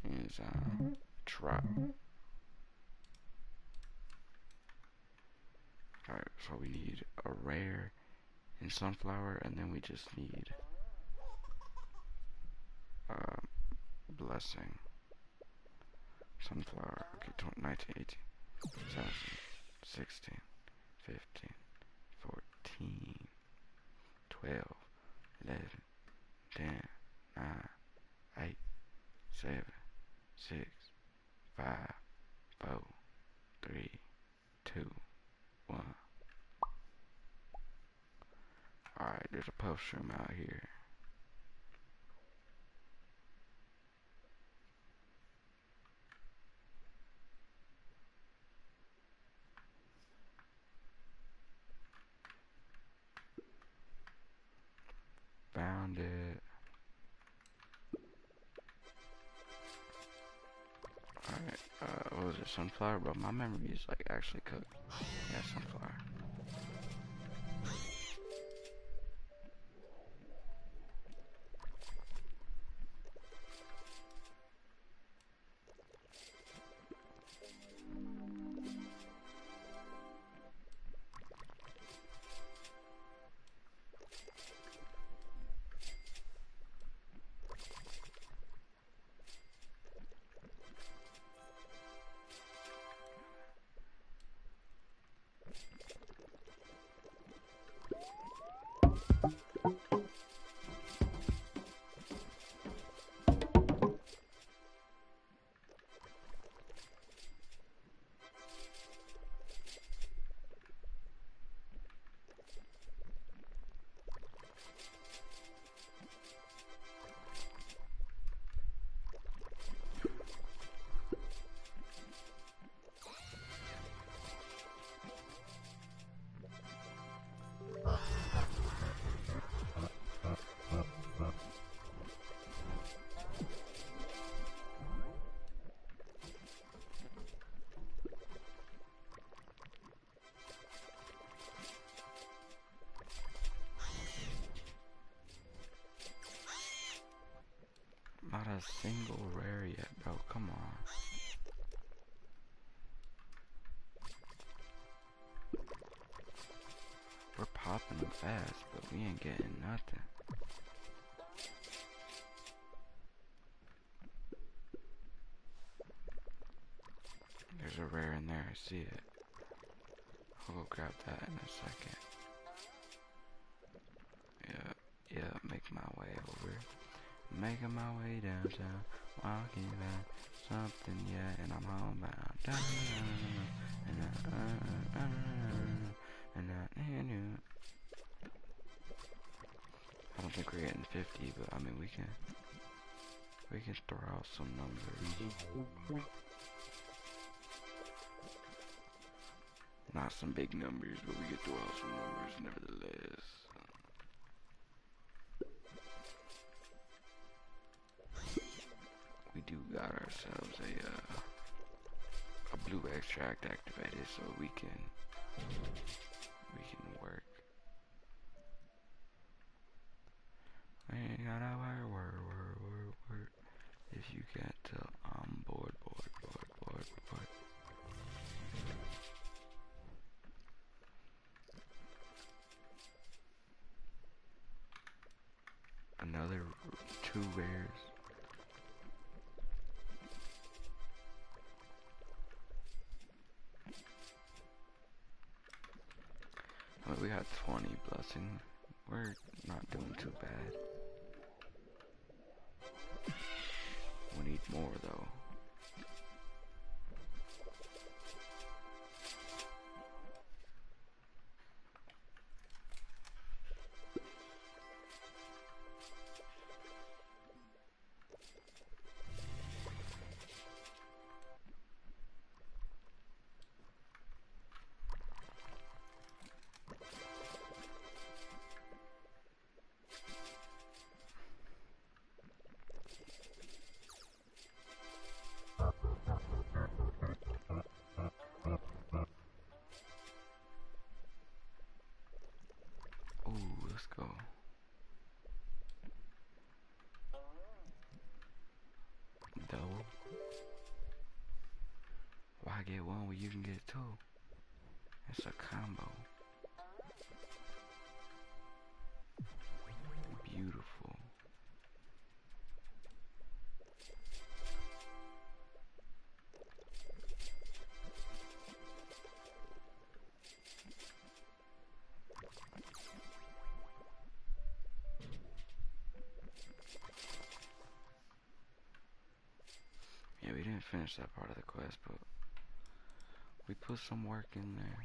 enzyme, trap. Alright, so we need a rare and sunflower, and then we just need uh, blessing. Sunflower. Okay, 19, 18, 17, 16, 15, 14, 12, 11, 10, 9, 8, 7, 6, 5, 4, 3, 2, 1. Alright, there's a puff shroom out here. found it. Alright, what was it, sunflower? Bro, my memory is like actually cooked. Yeah, sunflower. Not a single rare yet, bro. Come on. We're popping them fast, but we ain't getting nothing. There's a rare in there, I see it. I'll go grab that in a second. Yeah, make my way over. Making my way downtown, walking back, something, yeah, and I'm homebound. I don't think we're getting 50, but I mean we can throw out some numbers. Not some big numbers, but we can throw out some numbers nevertheless. We do got ourselves a blue extract activated, so we can work. I ain't gotta work. If you can't tell, I'm bored. Another 2 rares. I mean, we got 20 blessing. We're not doing too bad. We need more though. Ooh, let's go. Double. Why get one when you can get 2? It's a combo. Beautiful. Yeah, we didn't finish that part of the quest, but we put some work in there.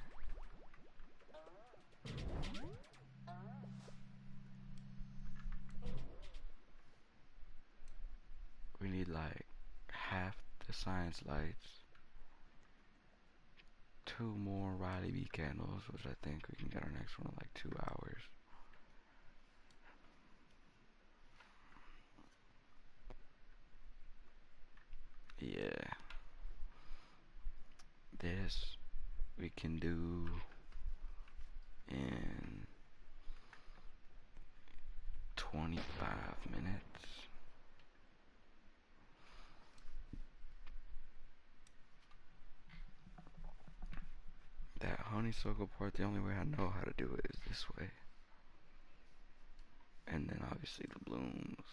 We need like half the science lights, 2 more Riley B candles, which I think we can get our next one in like 2 hours. we can do in 25 minutes. That honeysuckle part, the only way I know how to do it is this way. And then obviously the blooms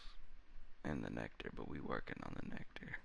and the nectar, but we working on the nectar.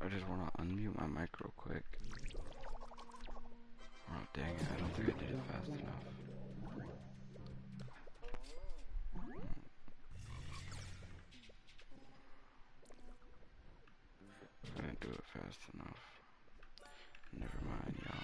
I just want to unmute my mic real quick. Oh, dang it. I don't think I did it fast enough. I didn't do it fast enough. Never mind, y'all.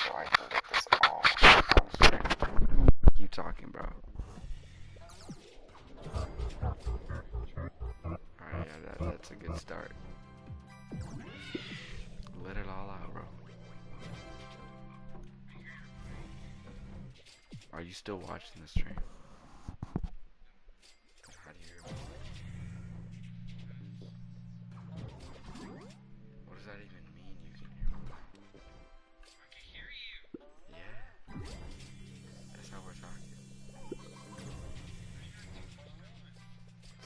So I can get this all on stream. Keep talking, bro. Alright, yeah, that's a good start. Let it all out, bro. Are you still watching the stream? How do you hear me? What does that even mean, you can hear me? I can hear you! Yeah. That's how we're talking.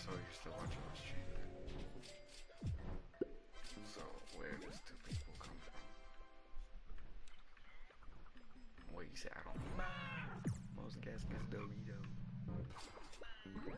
So you're still watching the stream then? So where does two people come from? What you say? I don't mind. Most gas gets Dorito. Okay.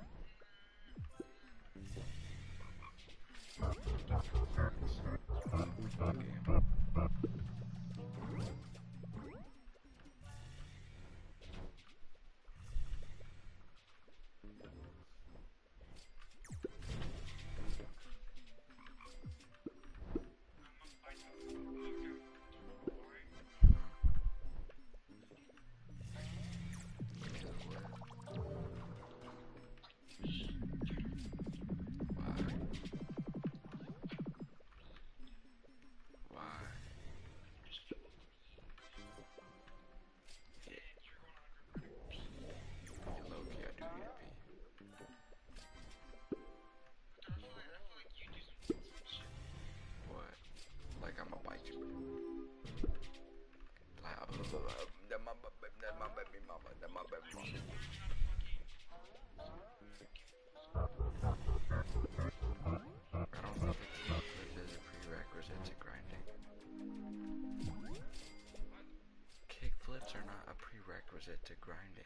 Kickflips are not a prerequisite to grinding.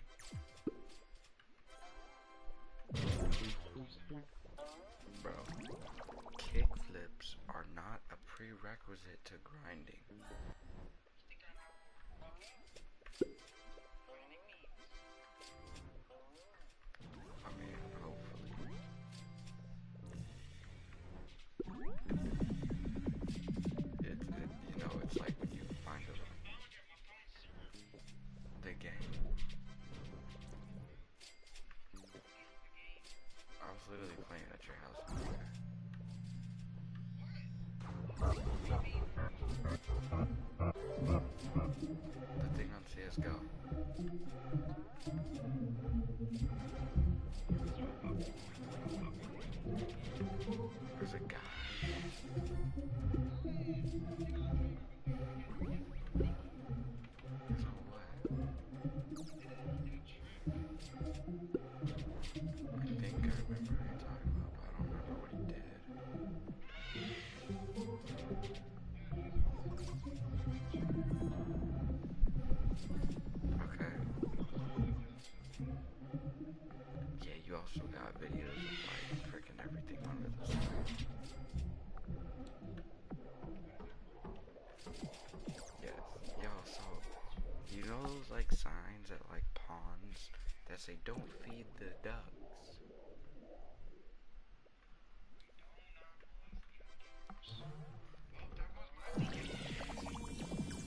Bro, kickflips are not a prerequisite to grinding. I mean, hopefully. It's like when you find the game. There's a guy. So what? I think I remember what you're talking about, but I don't remember what he did. Okay. Yeah, you also got videos of like freaking everything under the sun. Yes. Yo, so you know those like signs at like ponds that say don't feed the ducks?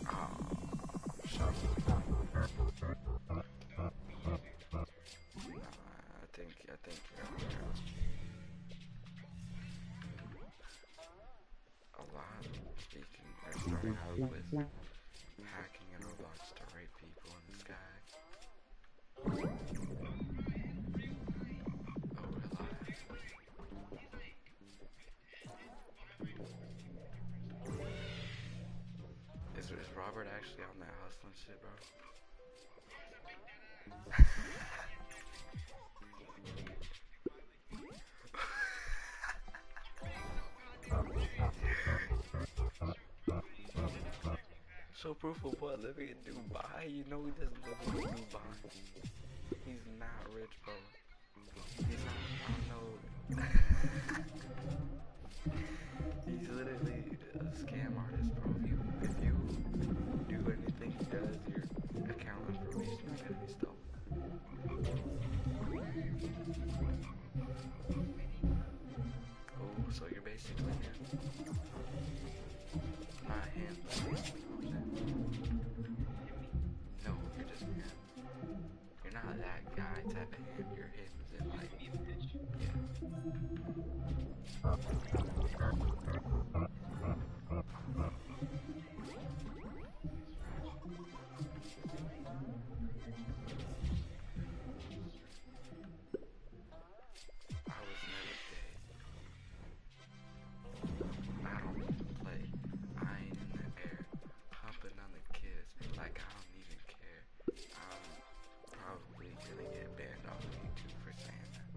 Oh, so nah, I think a lot. Speaking or starting out with hacking in Roblox to rape people in the sky. Oh, relax. Is Robert actually on that hustling shit, bro? Show proof of what? Living in Dubai? You know he doesn't live in Dubai. He's not rich, bro. He's not. I don't know. He's literally a scam artist, bro. If you do anything he does, your account information is gonna be stolen. Oh, so you're basically him. Not him, but him. You know what I'm saying? No, you're just him. You're not that guy type of him. You're him as in like, yeah. I was never dead. I don't even play. I ain't in the air, humping on the kids like I don't even care. I'm probably gonna get banned off of YouTube for saying that.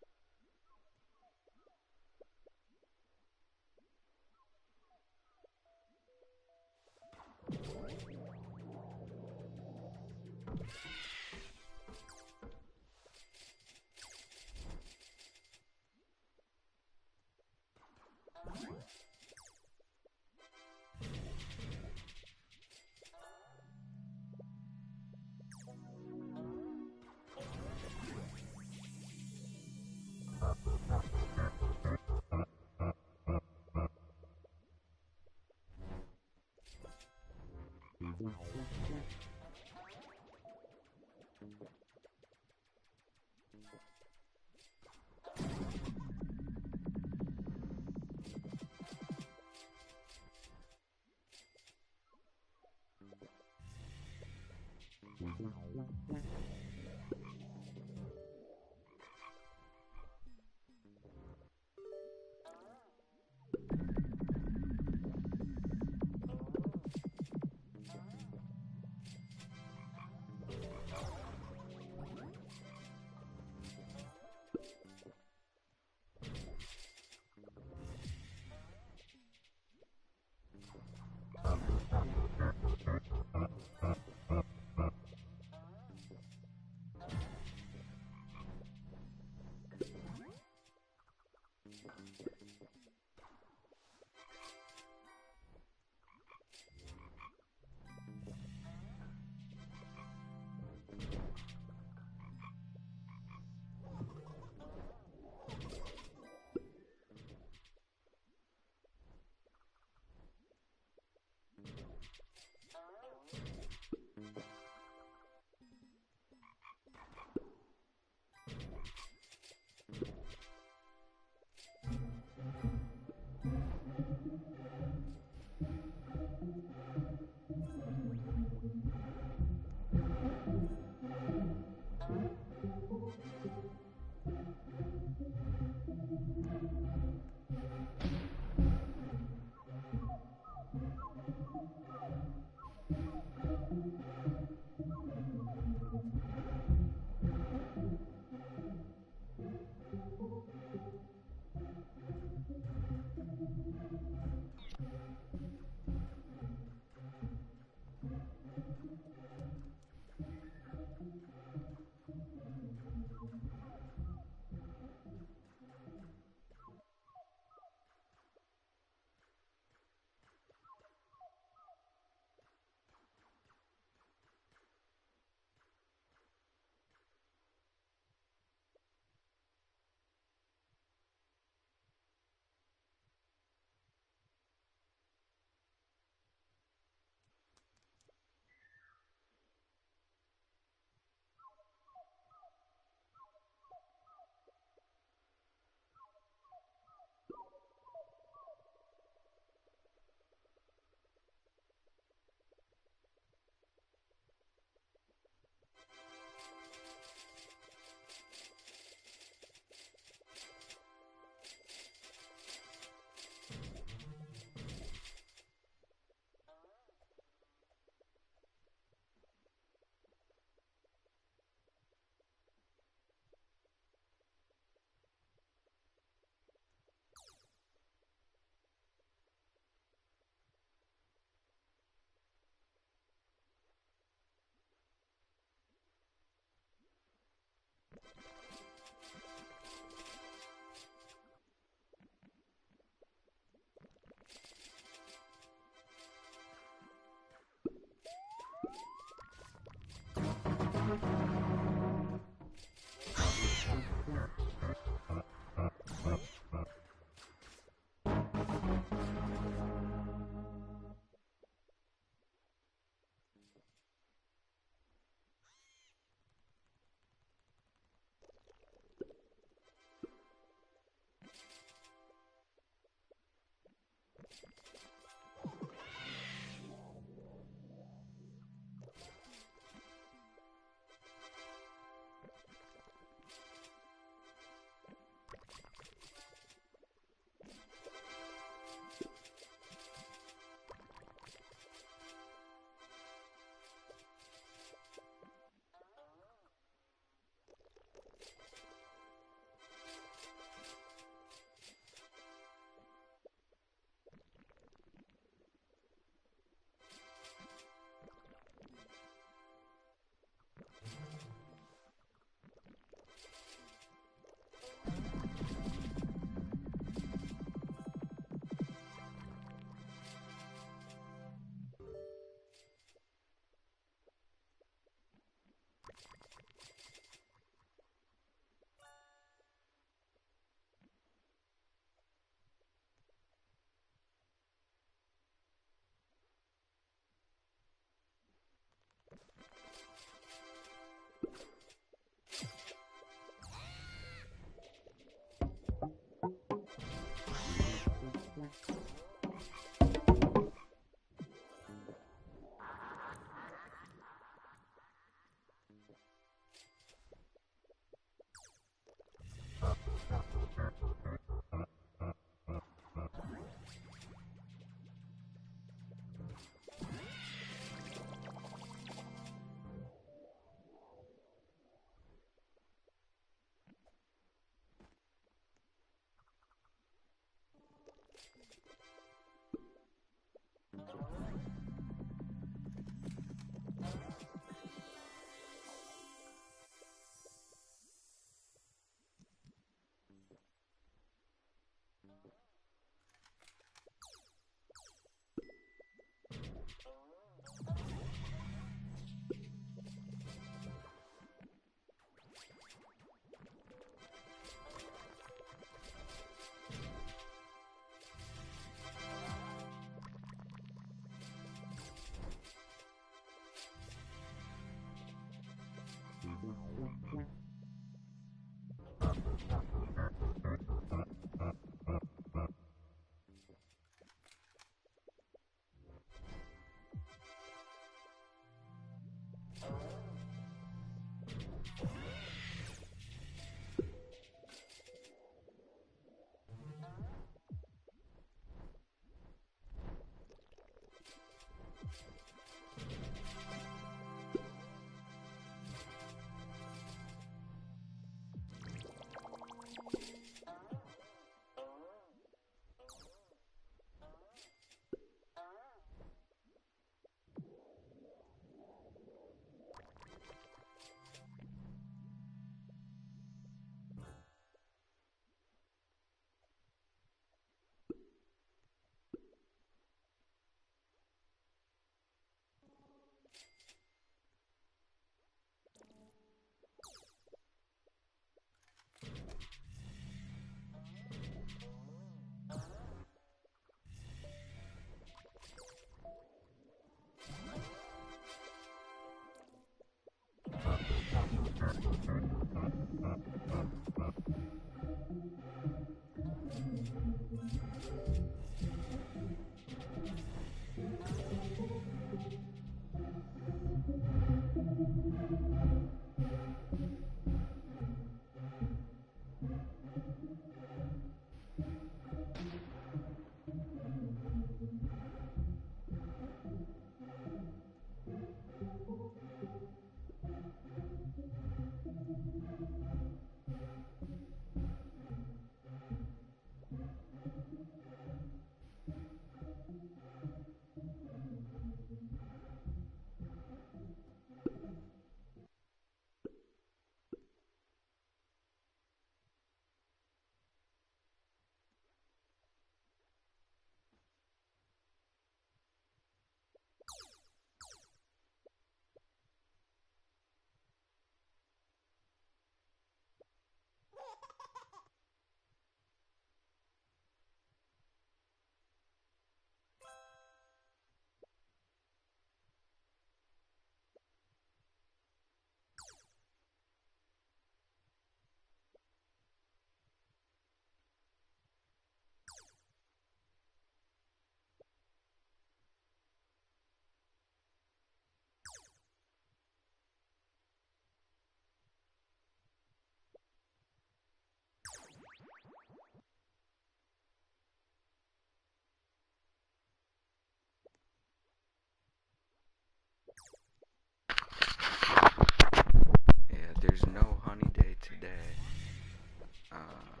Uh,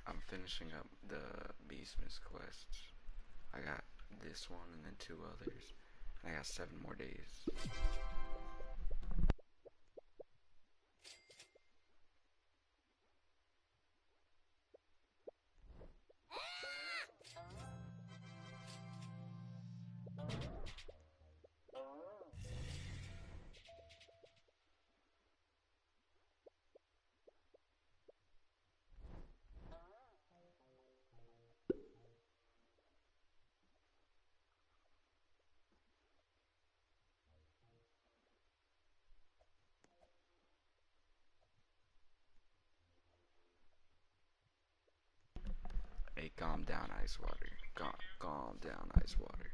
I'm finishing up the beesmas quests. I got this one and then two others. And I got 7 more days. Hey, calm down, ice water. Calm down, ice water.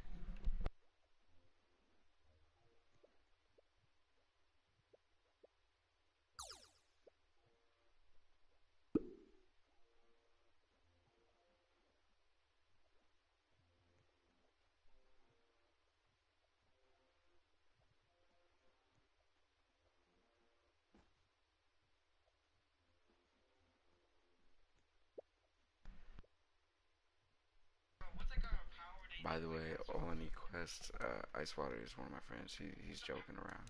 By the way, Only Quest, Ice Water is one of my friends. He's joking around.